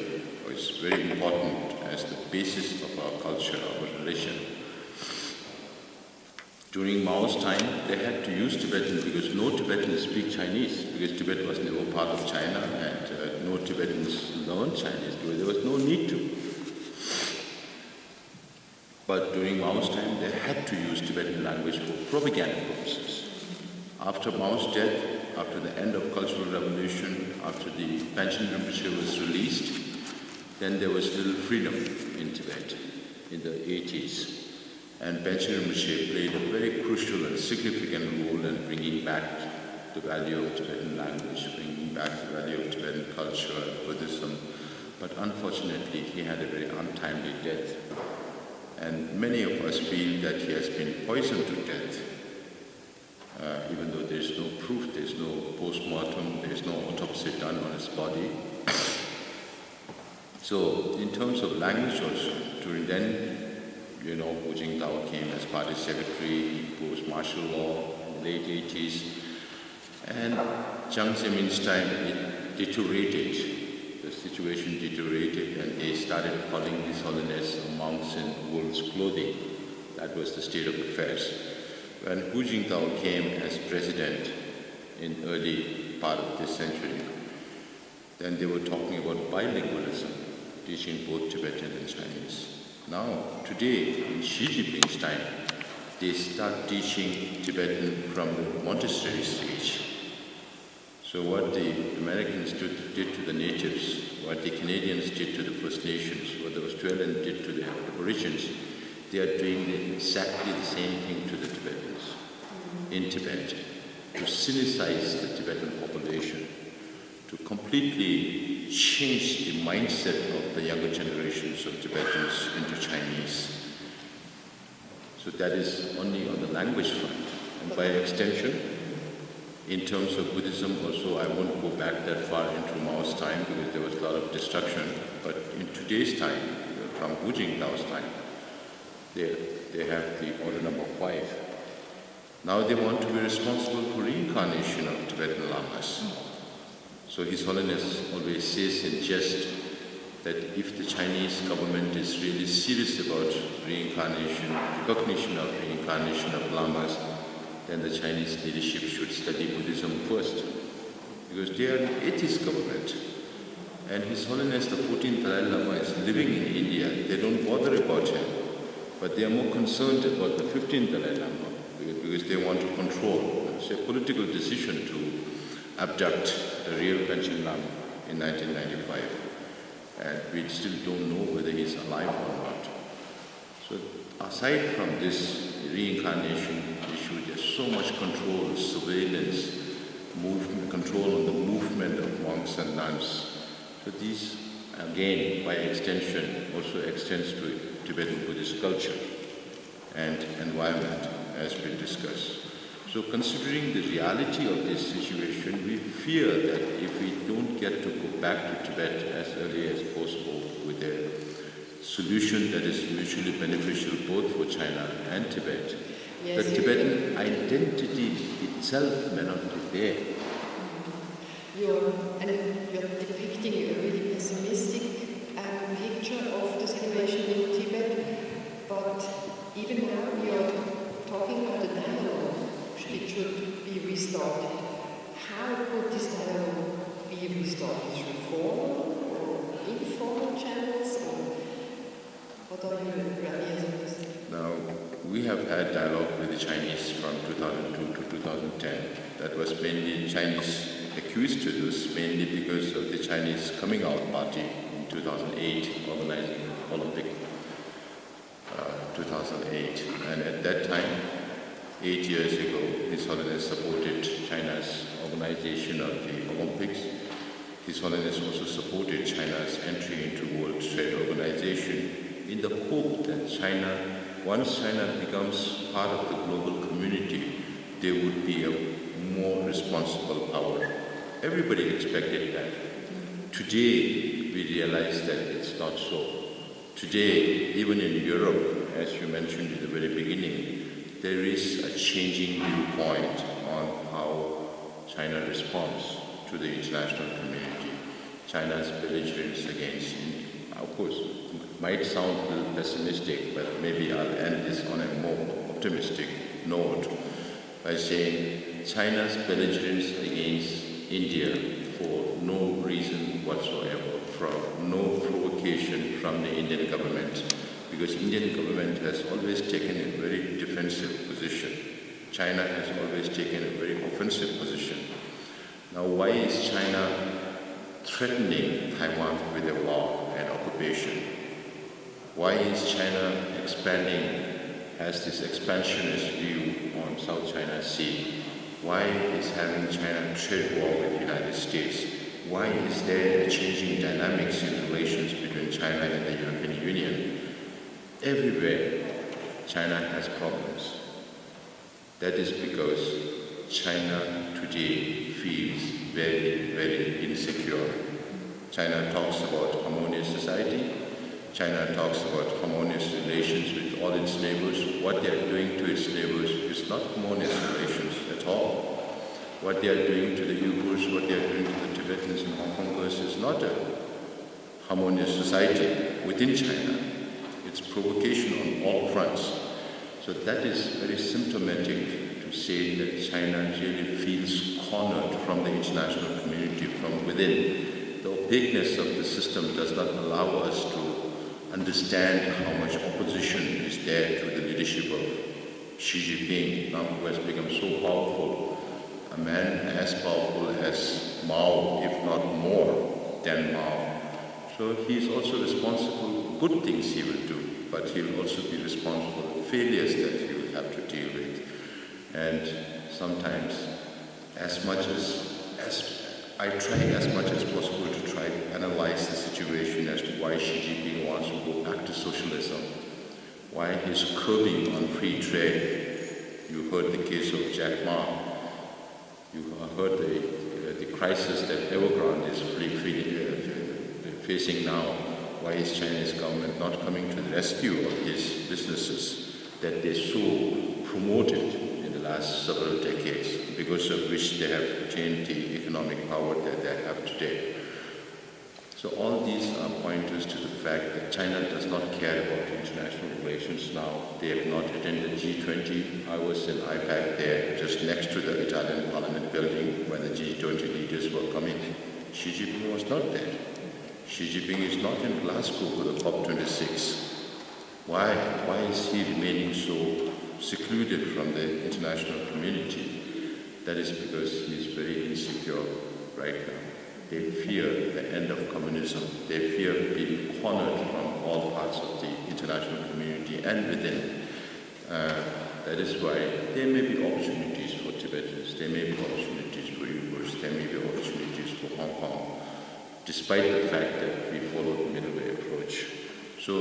is very important as the basis of our culture, our religion. During Mao's time, they had to use Tibetan because no Tibetans speak Chinese, because Tibet was never part of China and no Tibetans learned Chinese because there was no need to. But during Mao's time, they had to use Tibetan language for propaganda purposes. After Mao's death, after the end of Cultural Revolution, after the Panchen Rinpoche was released, then there was little freedom in Tibet in the 80s. And Panchen Rinpoche played a very crucial and significant role in bringing back the value of Tibetan language, bringing back the value of Tibetan culture and Buddhism. But unfortunately, he had a very untimely death. And many of us feel that he has been poisoned to death, even though there's no proof, there's no post-mortem, there's no autopsy done on his body. So, in terms of language also, during then, Hu Jintao came as party secretary, he imposed martial law in the late 80s, and Jiang Zemin's time, it deteriorated. The situation deteriorated, and they started calling His Holiness monks in wolves' clothing. That was the state of affairs. When Hu Jintao came as president in early part of this century, then they were talking about bilingualism, teaching both Tibetan and Chinese. Now, today, in Xi Jinping's time, they start teaching Tibetan from the Montessori stage. So what the Americans did to the natives, what the Canadians did to the First Nations, what the Australians did to the Aborigines, they are doing exactly the same thing to the Tibetans in Tibet, to sinicize the Tibetan population, to completely change the mindset of the younger generations of Tibetans into Chinese. So that is only on the language front. And by extension, in terms of Buddhism also, I won't go back that far into Mao's time because there was a lot of destruction. But in today's time, from Hu Jintao's time, they have the order number 5. Now they want to be responsible for reincarnation of Tibetan lamas. So His Holiness always says in jest that if the Chinese government is really serious about reincarnation, recognition of reincarnation of lamas, then the Chinese leadership should study Buddhism first, because they are an atheist government. And His Holiness the 14th Dalai Lama is living in India. They don't bother about him, but they are more concerned about the 15th Dalai Lama because they want to control. It's a political decision to abduct the real Panchen Lama in 1995. And we still don't know whether he's alive or not. So aside from this reincarnation issue, there's so much control, surveillance, movement, control on the movement of monks and nuns. So these, again, by extension, also extends to Tibetan Buddhist culture and environment, as we discussed. So considering the reality of this situation, we fear that if we don't get to go back to Tibet as early as possible with a solution that is mutually beneficial both for China and Tibet, yes, the Tibetan identity itself may not be there. You're depicting a really pessimistic picture of the situation in Tibet, but even now we are talking about the dialogue. It should be restarted. How could this dialogue be restarted? Through formal or informal channels? Or what are your ideas? Now, we have had dialogue with the Chinese from 2002 to 2010. That was mainly Chinese accused to this, mainly because of the Chinese coming out party in 2008, organizing Olympic 2008. And at that time, 8 years ago, His Holiness supported China's organization of the Olympics. His Holiness also supported China's entry into World Trade Organization in the hope that China, once China becomes part of the global community, there would be a more responsible power. Everybody expected that. Today, we realize that it's not so. Today, even in Europe, as you mentioned in the very beginning, there is a changing viewpoint on how China responds to the international community. China's belligerence against India. Of course, it might sound a little pessimistic, but maybe I'll end this on a more optimistic note by saying China's belligerence against India for no reason whatsoever, from no provocation from the Indian government, because Indian government has always taken a very defensive position. China has always taken a very offensive position. Now, why is China threatening Taiwan with a war and occupation? Why is China has this expansionist view on South China Sea? Why is having China trade war with the United States? Why is there a changing dynamics in relations between China and the European Union? Everywhere, China has problems. That is because China today feels very, very insecure. China talks about harmonious society. China talks about harmonious relations with all its neighbors. What they are doing to its neighbors is not harmonious relations at all. What they are doing to the Uyghurs, what they are doing to the Tibetans and Hong Kongers is not a harmonious society within China. It's provocation on all fronts. So that is very symptomatic to say that China really feels cornered from the international community from within. The opaqueness of the system does not allow us to understand how much opposition is there to the leadership of Xi Jinping, now who has become so powerful, a man as powerful as Mao, if not more than Mao. So he is also responsible for good things he will do, but he will also be responsible for failures that he will have to deal with. And sometimes, I try as much as possible to try to analyze the situation as to why Xi Jinping wants to go back to socialism, why he's curbing on free trade. You heard the case of Jack Ma. You heard the crisis that Evergrande is facing now. Why is Chinese government not coming to the rescue of these businesses that they so promoted in the last several decades, because of which they have attained the economic power that they have today? So all these are pointers to the fact that China does not care about international relations now. They have not attended G20. I was in IPAC there, just next to the Italian Parliament building when the G20 leaders were coming. Xi Jinping was not there. Xi Jinping is not in Glasgow for the COP26. Why? Why is he remaining so secluded from the international community? That is because he is very insecure right now. They fear the end of communism. They fear being cornered from all parts of the international community and within. That is why there may be opportunities for Tibetans, there may be opportunities for Uyghurs, there may be opportunities for Hong Kong, despite the fact that we follow the middle way approach. So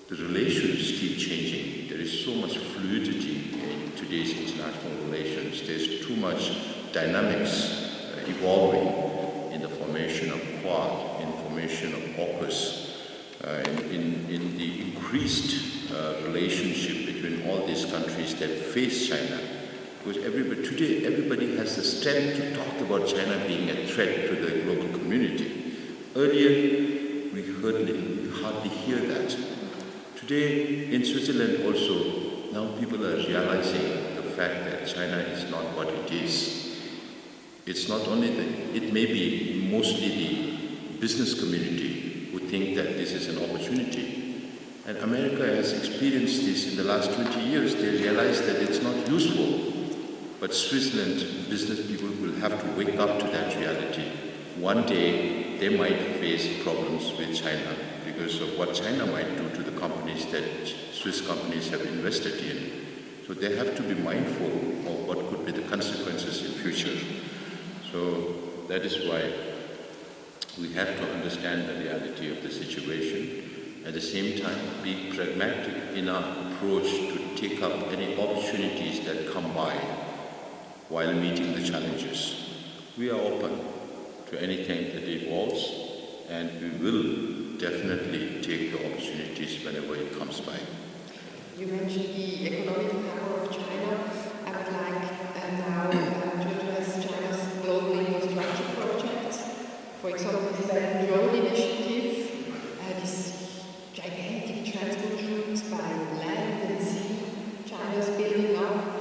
the relations keep changing. There is so much fluidity in today's international relations. There's too much dynamics evolving in the formation of Quad, in formation of AUKUS, in the increased relationship between all these countries that face China. Because today everybody has the strength to talk about China being a threat to the global community. Earlier, we hardly hear that. Today, in Switzerland also, now people are realizing the fact that China is not what it is. It's not only it may be mostly the business community who think that this is an opportunity. And America has experienced this in the last 20 years. They realize that it's not useful. But Switzerland business people will have to wake up to that reality. One day, they might face problems with China because of what China might do to the companies that Swiss companies have invested in. So they have to be mindful of what could be the consequences in future. So that is why we have to understand the reality of the situation. At the same time, be pragmatic in our approach to take up any opportunities that come by while meeting the challenges. We are open to anything that evolves, and we will definitely take the opportunities whenever it comes by. You mentioned the economic power of China. I would like now to address China's global infrastructure projects. For example, the Belt and Road Initiative, this gigantic transport routes by land and sea China's building up.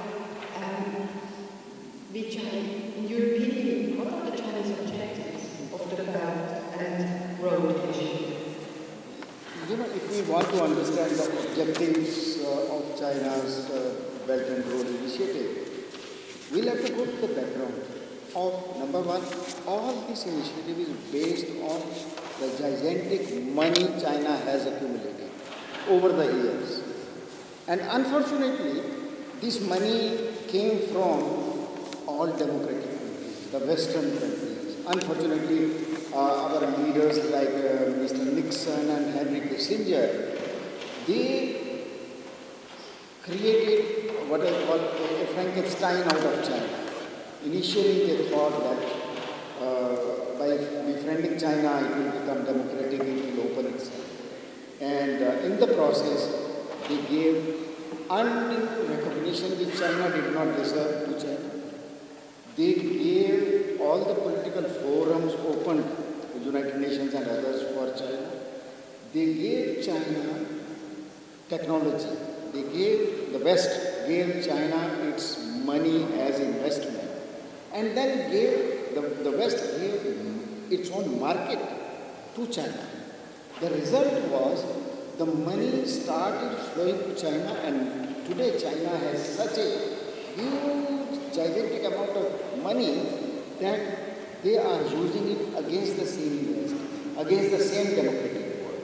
In your opinion, what are the Chinese objectives of the Belt and Road Initiative? If we want to understand the objectives of China's Belt and Road Initiative, we'll have to go to the background of, number one, all this initiative is based on the gigantic money China has accumulated over the years. And unfortunately, this money came from all democratic countries, the Western countries. Unfortunately, our leaders like Mr. Nixon and Henry Kissinger, they created what I call a Frankenstein out of China. Initially, they thought that by befriending China, it will become democratic, it will open itself. And in the process, they gave undue recognition which China did not deserve to China. They gave all the political forums opened, the United Nations and others, for China. They gave China technology. The West gave China its money as investment. And then the West gave its own market to China. The result was the money started flowing to China, and today China has such a huge, gigantic amount of money that they are using it against the same West, against the same democratic world.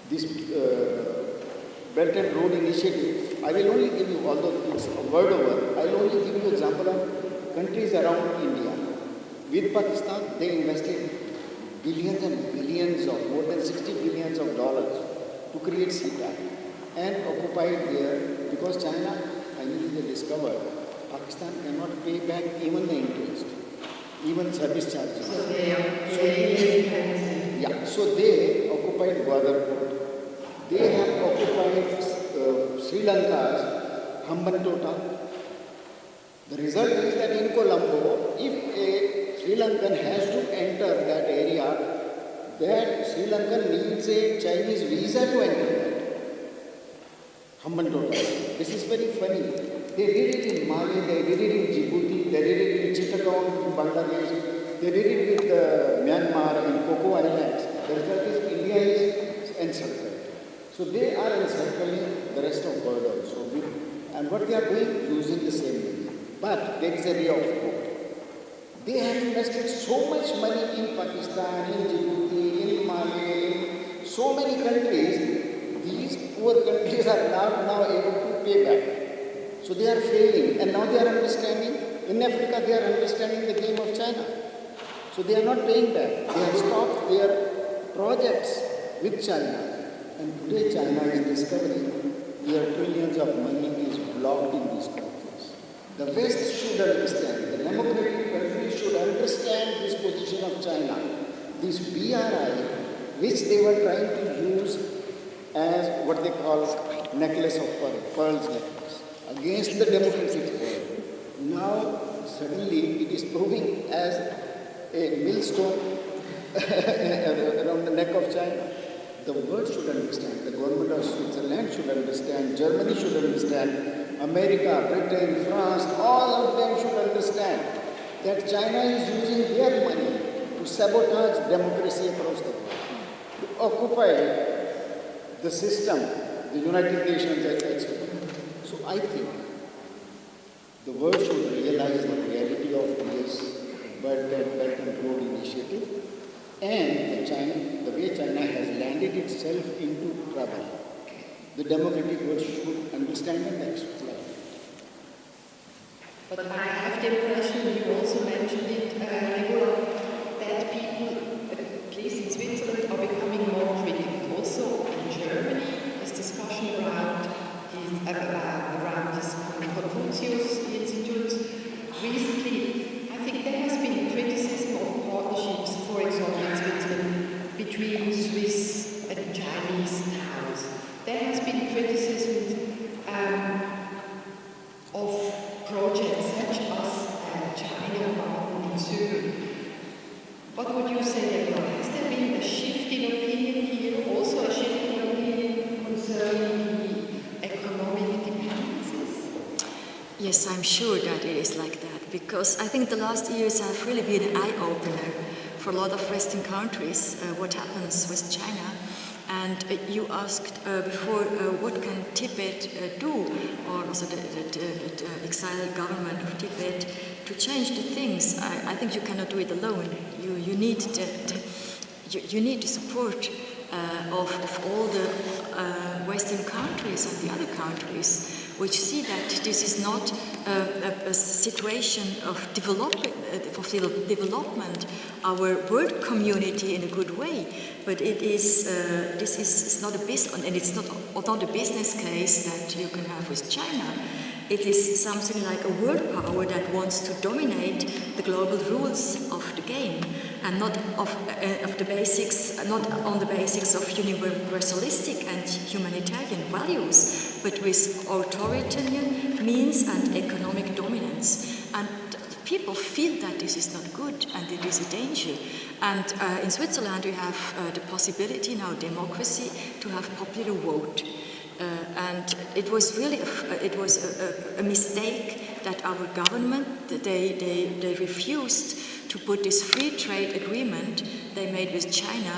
This Belt and Road Initiative, I will only give you, although it's a word over, I will only give you an example of countries around India. With Pakistan, they invested billions and billions of, more than $60 billion to create CETA and occupied there because China, finally they discovered Pakistan cannot pay back even the interest, even service charges. So they so they occupied Gwadar. They have occupied Sri Lanka's Hambantota. The result is that in Colombo, if a Sri Lankan has to enter that area, that Sri Lankan needs a Chinese visa to enter that. Hambantota. This is very funny. They did it in Mali, they did it in Djibouti, they did it in Chittagong, in Bangladesh. They did it with Myanmar and Coco Islands. The result is India is encircled. So they are encircling the rest of the world also. And what they are doing, using the same money. But there is a ray of hope. They have invested so much money in Pakistan, in Djibouti, in Mali, in so many countries. These poor countries are now able to pay back. So they are failing. And now they are understanding. In Africa, they are understanding the game of China. So they are not paying back. They have stopped their projects with China. And today China is discovering their trillions of money is blocked in these countries. The West should understand, the democratic countries should understand this position of China. This BRI, which they were trying to use as what they call necklace of pearls necklace, against the democratic world. Now, suddenly, it is proving as a millstone around the neck of China. The world should understand, the government of Switzerland should understand, Germany should understand, America, Britain, France, all of them should understand that China is using their money to sabotage democracy across the world, to occupy the system, the United Nations, etc. So I think the world should realize the reality of this Belt and Road Initiative and the way China has landed itself into trouble. The democratic world should understand and explain. But I have the impression, you also mentioned it, Nicola, that people, at least in Switzerland, are becoming more critical. Also in Germany, there's discussion around this Confucius Institute. Recently, I think there has been criticism of partnerships, for example, in Switzerland, between Swiss and Chinese towns. There has been criticism of projects such as China Garden in Zurich. What would you say, Nicola? Has there been a shift in opinion here, also a shift in opinion concerning the economic dependencies? Yes, I'm sure that it is like that, because I think the last years have really been an eye-opener for a lot of Western countries, what happens with China. And you asked before, what can Tibet do, or also the exiled government of Tibet, to change the things. I think you cannot do it alone. You need the support of all the Western countries and the other countries, which see that this is not a situation of development, our world community in a good way, but it is this is not a business, and it's not a business case that you can have with China. It is something like a world power that wants to dominate the global rules of the game, and not of the basics, not on the basics of universalistic and humanitarian values, but with authoritarian means and economic dominance. And people feel that this is not good and it is a danger. And in Switzerland we have the possibility now, democracy, to have popular vote. And it was really a mistake that our government, they refused to put this free trade agreement they made with China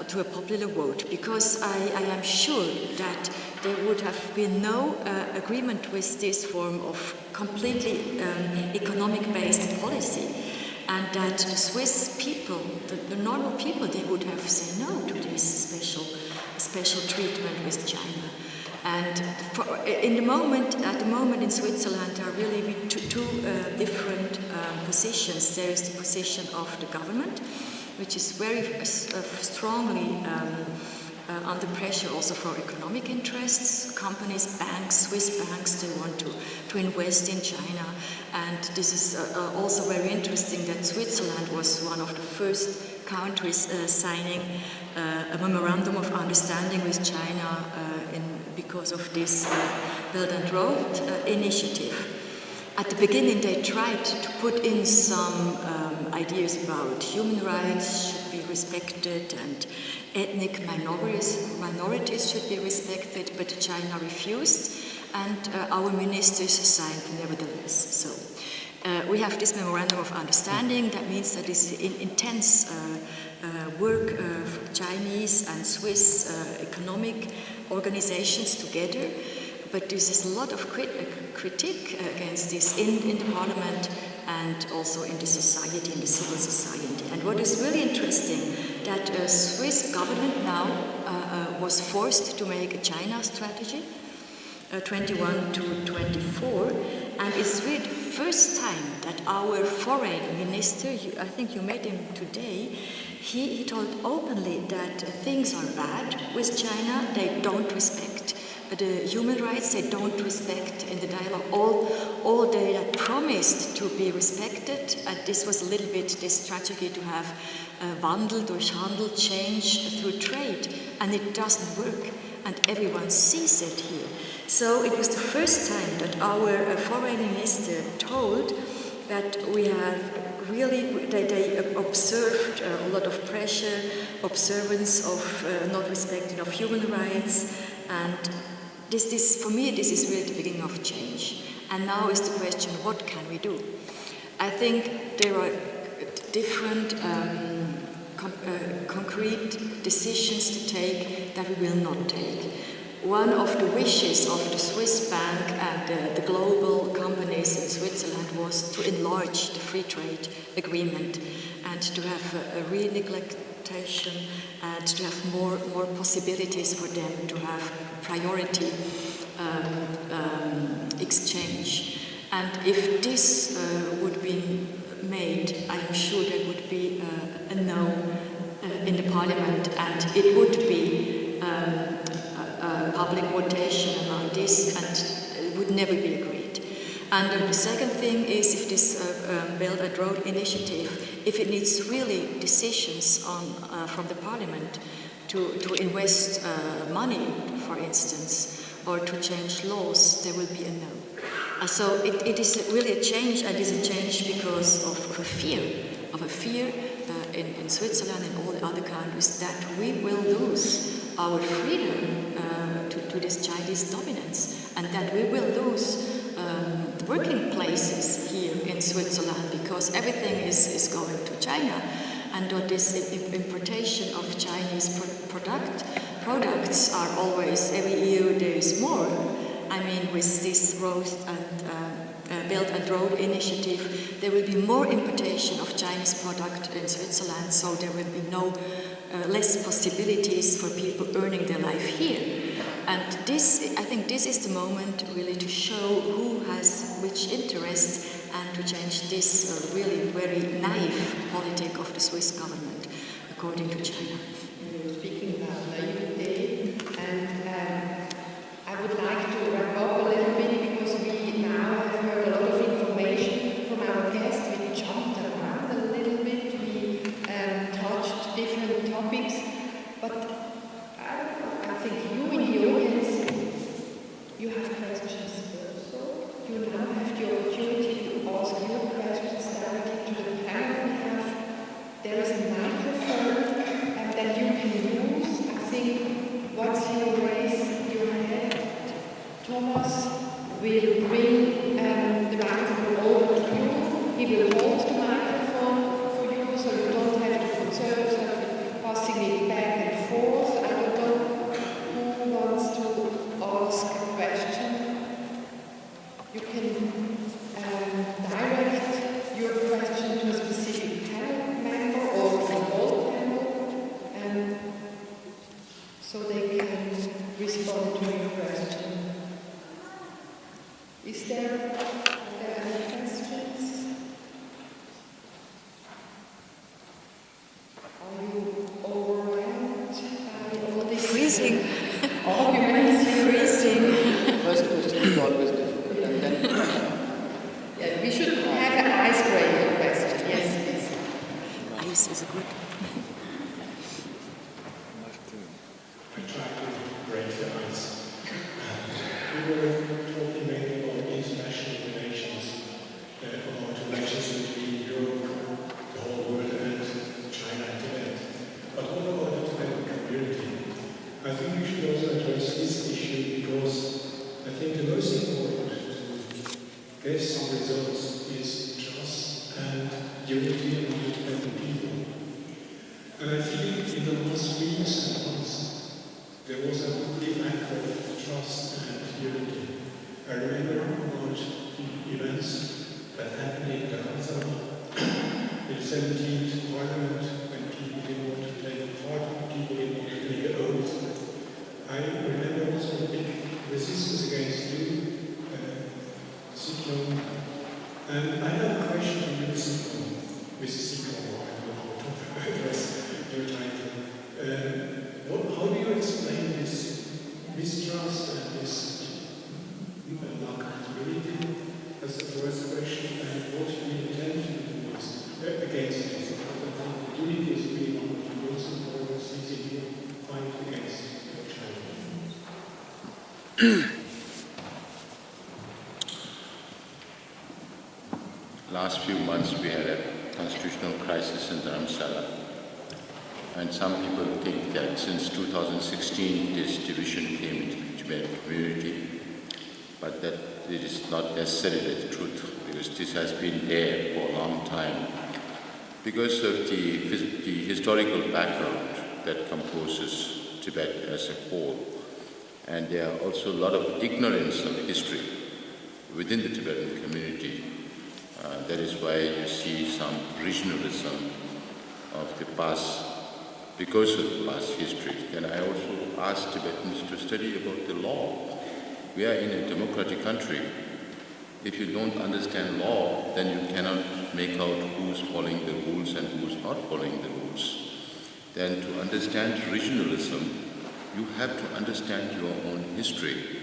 to a popular vote, because I am sure that there would have been no agreement with this form of completely economic-based policy, and that the Swiss people, the normal people, they would have said no to this special treatment with China. And at the moment in Switzerland, there are really two different positions. There is the position of the government, which is very strongly under pressure also for economic interests. Companies, banks, Swiss banks, they want to invest in China. And this is also very interesting that Switzerland was one of the first countries signing a memorandum of understanding with China because of this Belt and Road initiative. At the beginning, they tried to put in some ideas about human rights should be respected and ethnic minorities should be respected, but China refused, and our ministers signed nevertheless. So We have this memorandum of understanding. That means that this is intense work for Chinese and Swiss economic organizations together. But there is a lot of critique against this in the parliament and also in the society, in the civil society. And what is really interesting, that Swiss government now was forced to make a China strategy, 21 to 24, and it's really the first time that our foreign minister, I think you met him today, he told openly that things are bad with China. They don't respect the human rights, they don't respect in the dialogue all they had promised to be respected, and this was a little bit this strategy to have Wandel durch Handel, change through trade, and it doesn't work, and everyone sees it here. So it was the first time that our foreign minister told that we have really, they observed a lot of pressure, observance of not respecting of human rights, and this for me, this is really the beginning of change. And now is the question, what can we do? I think there are different concrete decisions to take that we will not take. One of the wishes of the Swiss bank and the global companies in Switzerland was to enlarge the free trade agreement and to have a reneglectation and to have more possibilities for them to have priority exchange. And if this would be made, I'm sure there would be a no in the parliament, and it would be a public votation about this, and it would never be agreed. And the second thing is, if this Belt and Road Initiative, if it needs really decisions from the parliament to invest money, for instance, or to change laws, there will be a no. So it is really a change, and it is a change because of a fear in Switzerland and all the other countries that we will lose our freedom to this Chinese dominance, and that we will lose the working places here in Switzerland because everything is going to China, and this importation of Chinese products are always, every year there is more. I mean, with this Belt and Road Initiative, there will be more importation of Chinese product in Switzerland, so there will be less possibilities for people earning their life here. And I think this is the moment really to show who has which interest and to change this really very naive politic of the Swiss government according to China. You're speaking about naivete, and I would like to wrap up a little bit because we now have heard a lot of information from our guests. We jumped around a little bit, we touched different topics, but I think you in the audience, you have questions also. You now have the opportunity to ask your questions directly to the panel. There is a microphone that you can use. I think once you raise your hand, Thomas will bring the microphone over to you. He will hold the microphone for you, so you don't have to concern yourself with passing it back and forth. I don't know who wants to ask a question. You can direct your question to a specific panel member or the whole panel, so they can respond to your question. Is there any questions? Are you overwhelmed by all this? Freezing. Arguments? Freezing. First question is always difficult, and then Yeah, we should have an icebreaker question. Yes, please. Ice is good. I try to break the ice. We were talking mainly about international relations, about relations between Europe, the whole world, and China and Tibet. But what about the Tibetan community? I think we should also address this issue because I think the most important to get some results is the Tibetan people. And I think in the last weeks and months, there was a big lack of trust and unity. I remember about the events that happened in Gaza, in the 17th Parliament, when people didn't want to take part, people didn't want to take an oath. I remember also a big resistance against you, Sikyong. And I have a question for you, Sikyong. Mrs. Sikyong, I don't know how to address your title. How do you explain this mistrust and this accountability as the first question, and what you intend to do against this? I think unity is really one of the most important things in your fight against China. Last few months we had a constitutional crisis in Dharamsala, and some people think that since 2016 this division came into the Tibetan community, but that it is not necessarily the truth, because this has been there for a long time. Because of the historical background that composes Tibet as a whole, and there are also a lot of ignorance of history within the Tibetan community. That is why you see some regionalism of the past, because of the past history. And I also ask Tibetans to study about the law. We are in a democratic country. If you don't understand law, then you cannot make out who's following the rules and who's not following the rules. Then to understand regionalism, you have to understand your own history.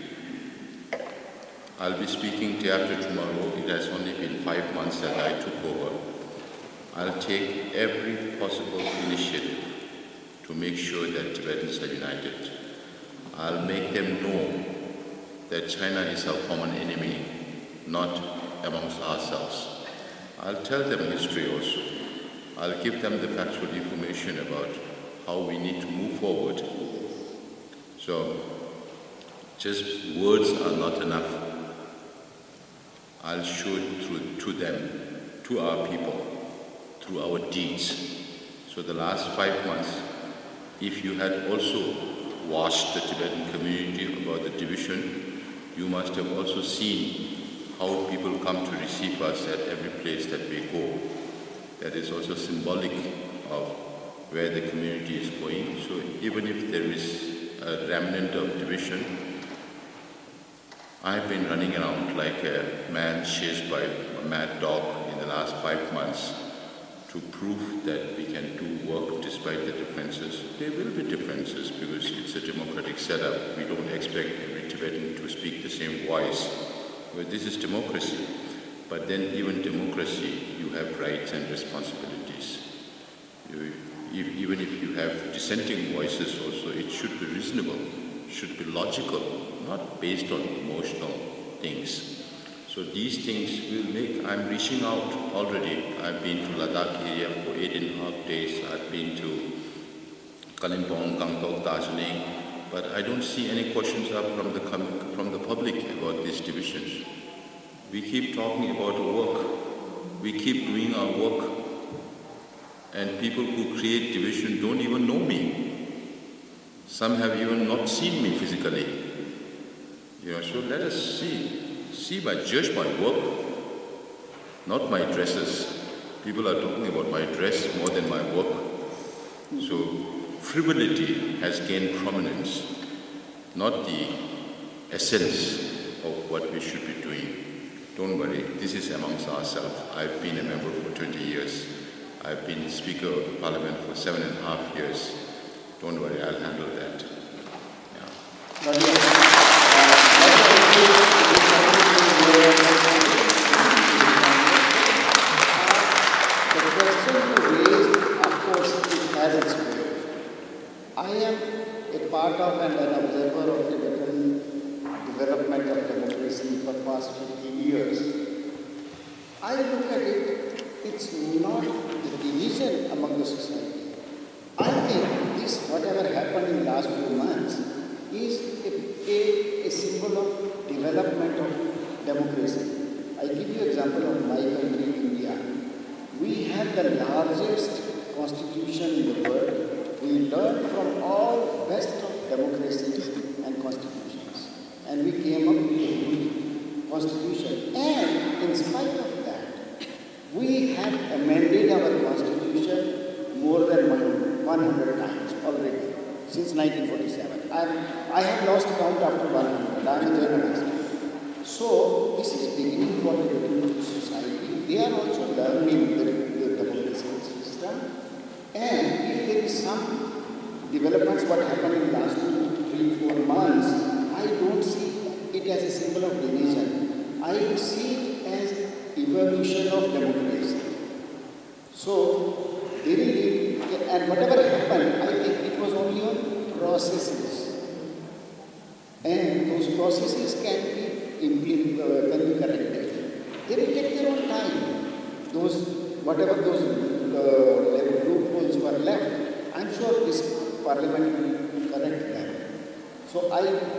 I'll be speaking day after tomorrow. It has only been 5 months that I took over. I'll take every possible initiative to make sure that Tibetans are united. I'll make them know that China is our common enemy, not amongst ourselves. I'll tell them history also. I'll give them the factual information about how we need to move forward. So, just words are not enough. I'll show it to them, to our people, through our deeds. So the last 5 months, if you had also watched the Tibetan community about the division, you must have also seen how people come to receive us at every place that we go. That is also symbolic of where the community is going. So even if there is a remnant of division, I've been running around like a man chased by a mad dog in the last 5 months to prove that we can do work despite the differences. There will be differences because it's a democratic setup. We don't expect every Tibetan to speak the same voice. But this is democracy. But then even democracy, you have rights and responsibilities. Even if you have dissenting voices also, it should be reasonable, should be logical, not based on emotional things. So these things will make, I'm reaching out already. I've been to Ladakh area for 8.5 days. I've been to Kalimpong, Gangtok, Darjeeling, but I don't see any questions up from the public about these divisions. We keep talking about our work. We keep doing our work. And people who create division don't even know me. Some have even not seen me physically. So let us judge my work, not my dresses. People are talking about my dress more than my work. So frivolity has gained prominence, not the essence of what we should be doing. Don't worry, this is amongst ourselves. I've been a member for 20 years. I've been Speaker of the Parliament for 7.5 years. Don't worry, I'll handle that. The question you raised, of course, it has its way. I am a part of and an observer of Tibetan development of democracy for the past 50 years. I look at it, it's not the division among the society. I think this, whatever happened in the last few months, is a symbol of development of democracy. I give you example of my country, India. We have the largest constitution in the world. We learned from all best of democracies and constitutions. And we came up with a good constitution. And in spite of that, we have amended our constitution more than 100 times already since 1947. I have lost count after 100. I am a journalist. So this is beginning for the Tibetan society. They are also learning the democracy system. And if there is some developments what happened in the last 2, 3, 4 months, I don't see it as a symbol of division. I see it as evolution of democracy. So, there is, and whatever happened, I think it was only on processes. And those processes can be corrected. They will take their own time. Whatever those loopholes were left, I'm sure this parliament will correct them. So I,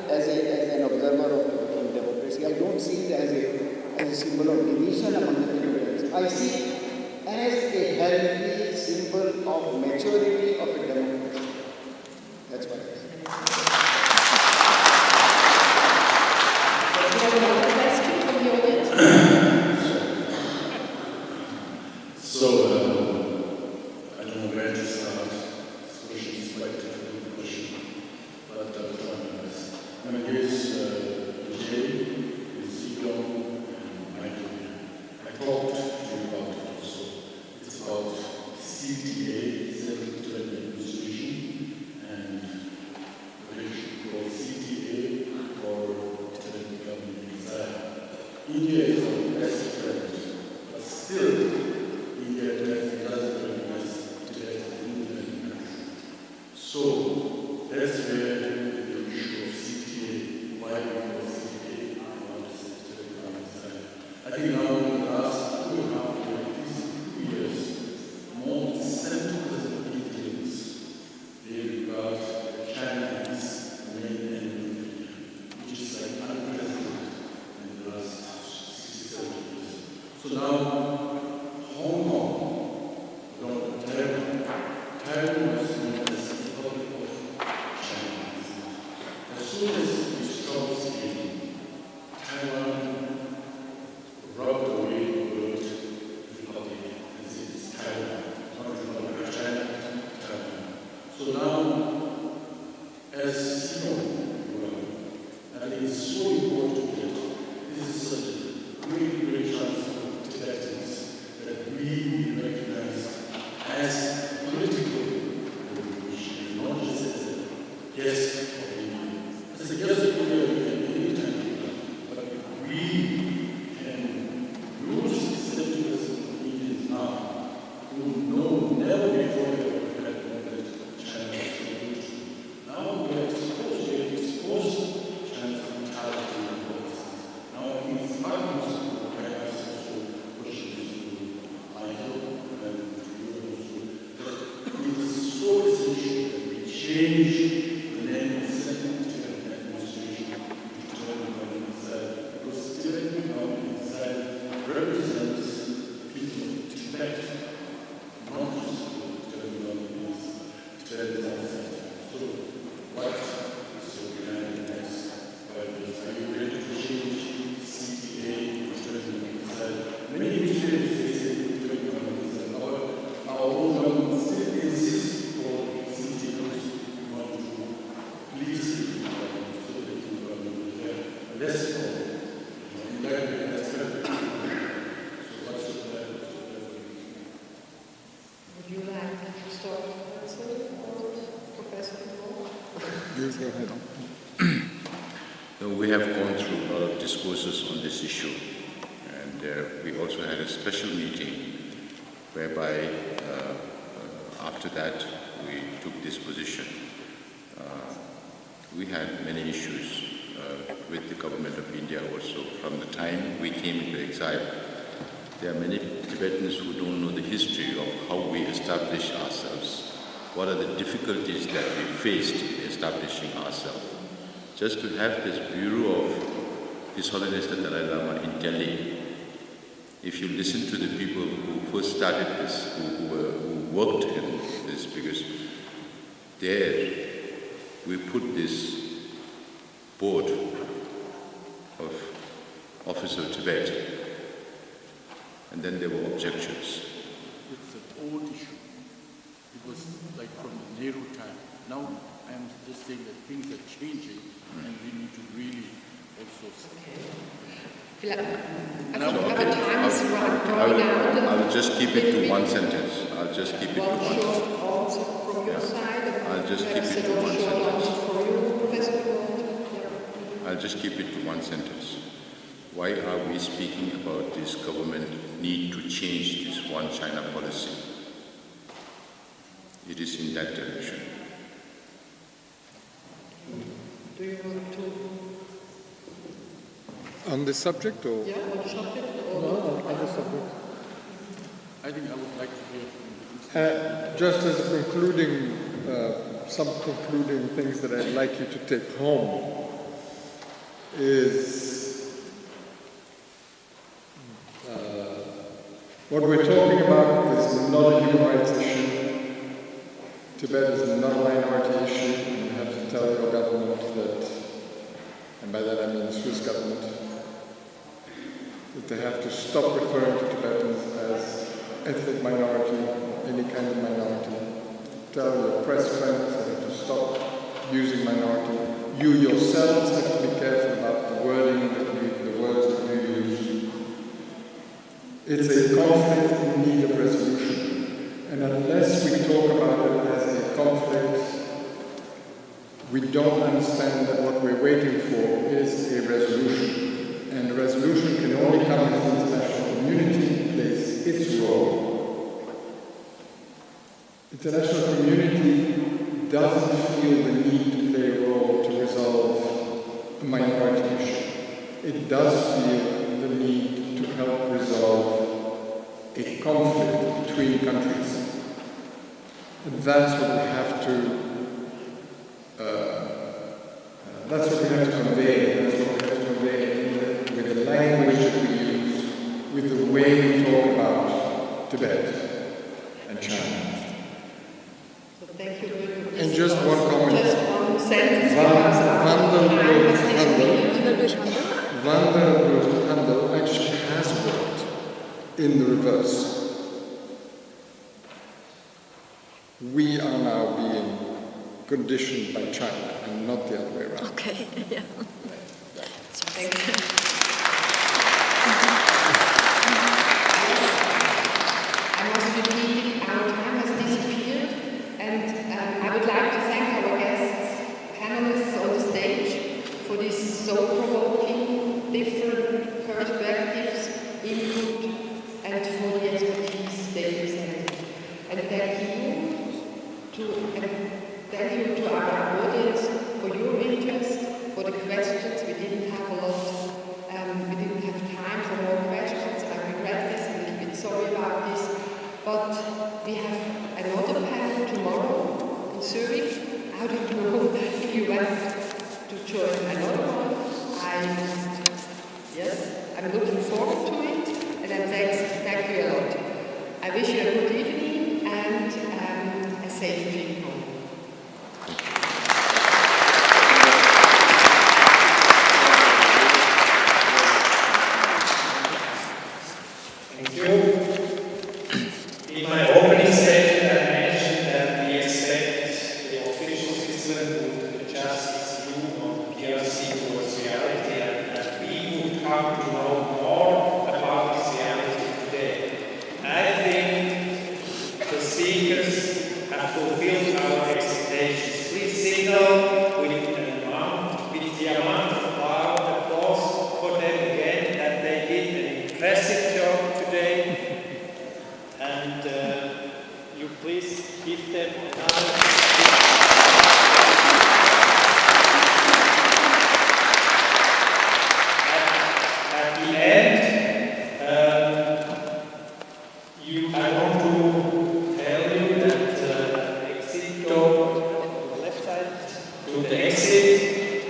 as an observer of democracy, I don't see it as a symbol of division among the Tibetans. I see it as a healthy symbol of maturity of a democracy. That's what I see. Question from the audience? So, I don't know where to start. This question is quite a difficult question, but I will try my best. My name is Jay, Sikyong and Michael. I talked to you about it also. It's about CTA, Central Tibetan Administration, and the relation called CTA or Tibetan Government Exile. India is our best friend, but still, India doesn't recognize Tibet as an independent country. So that's where the issue of CTA, why we call CTA, about this Tibetan Government Exile. I think now in the last 2.5 years, more than 70% of Indians, they regard China as the main enemy of India, which is like unprecedented in the last 67 years. So now, Hong Kong, Taiwan was known as the Republic of China. As soon as we stopped speaking, Taiwan rubbed away the word Republic and said it's Taiwan, not Republic of China, Taiwan. So now, as Sikyong, I think it's so important that this is such a great chance for Tibetans that we recognize as a political revolution, not just as a guest of India. As a guest of India, we can anytime, but we can lose 70% of Indians now who never before they had known that China was a revolution. Now we are exposed China's brutality and policies. Now I think it's much more simple to ask also questions to Michael and to you also. That it is so essential that we change the name of Central Tibetan Administration to Tibetan Government Exile, because Tibetan Government Exile represents the people of Tibet, not just the Tibetan Government Exile, Tibetan outside. So what is your plan next? Are you ready to change CTA to Tibetan Government Exile? Many Christians they say Tibetan Government Exile. Our own government still insists for CTA because we want to please the Tibetan government so that the government will have less power. In that way, that's better. So what's your plan? Would you like to start answering, Professor? Yes, go ahead. No, we have gone through a lot of discourses on this issue, and we also had a special meeting whereby after that we took this position. We had many issues with the government of India also from the time we came into exile. There are many Tibetans who don't know the history of how we established ourselves, what are the difficulties that we faced in establishing ourselves. Just to have this bureau of His Holiness the Dalai Lama in Delhi, if you listen to the people who first started this, who worked in this, because there we put this board of Office of Tibet, and then there were objections. It's an old issue. It was like from the Nehru time. Now I'm just saying that things are changing, and we need to really also. I'll just keep it to one sentence. I'll just keep it to one. I'll just keep it to one sentence. I'll just keep it to one sentence. Why are we speaking about this government need to change this one China policy? It is in that direction. Do you want to? On this subject, or? Yeah, on the subject? Or No, on the subject. I think I would like to hear from the Just as a concluding, some concluding things that I'd like you to take home is what we're talking about is not a human rights issue. Tibet is not a minority issue, and you have to tell your government that, and by that I mean the Swiss government, that they have to stop referring to Tibetans as ethnic minority, any kind of minority. Tell your press friends they have to stop using minority. You yourselves have to be careful about the wording, the words that you use. It's a conflict in need of resolution. And unless we talk about it as a conflict, we don't understand that what we're waiting for is a resolution. And a resolution can only come if the international community plays its role. International community doesn't feel the need to play a role to resolve a minority issue. It does feel the need to help resolve a conflict between countries. And that's what we have to convey. That's what we have to convey with the language that we use, with the way we talk about Tibet and China. So thank you. And just one comment. Just one sentence. Handel actually has worked in the reverse. We are now being conditioned by China and not the other way around. Okay, yeah. Thank you. I must repeat, our time has disappeared, and I would like to thank our guests, panelists on the stage, for this so-provoking, different perspectives, input, and for the expertise they presented. And thank you to our audience for your interest, for the questions. We didn't have a lot, we didn't have time for more questions. I regret this, I'm a little bit sorry about this. But we have another panel tomorrow in Zurich. I don't know if you want to join another one. I'm looking forward to it, and thank you a lot. I wish you a good evening and a safe trip home. Thank you. In my opening statement, I mentioned that we expect the official Switzerland would adjust its view on PRC towards reality, and that we would come to know more about this reality today. I think the speakers have fulfilled our expectations. Please signal with the amount of loud applause for them again that they did an impressive job today. And you please give them another. At the end, I want to tell you that exit door on the left side to the exit,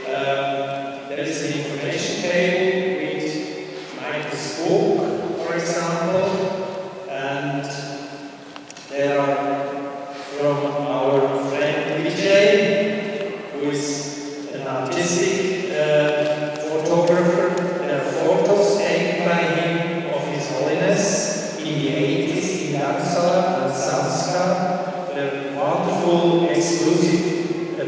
there is an information table with Michael's book, for example, and from our friend Vijay, who is an artistic photographer. There are photos taken by him of His Holiness in the 80s in Dharamsala and Sanskar. There are wonderful, exclusive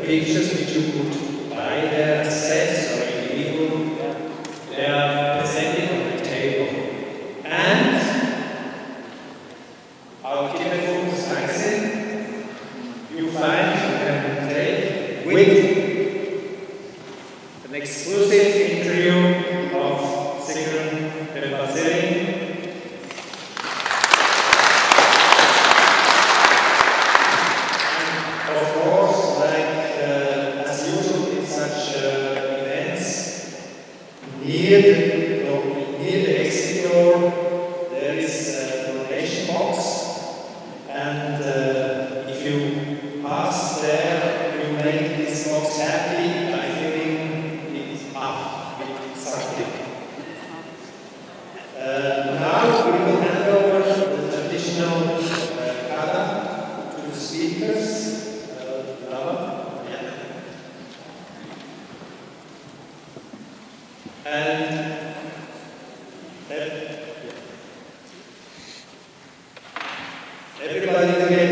pictures which you could buy there as sets or individual. They are presented on the table. And our Tibet Focus magazine, you find you can take with an exclusive interview of Sikyong and Swiss. Of course, like as usual in such events, near the exit door there is a donation box, and if you pass there, you make this box happy by filling it up with something. Now we will hand over the traditional kada to the speakers. And everybody together.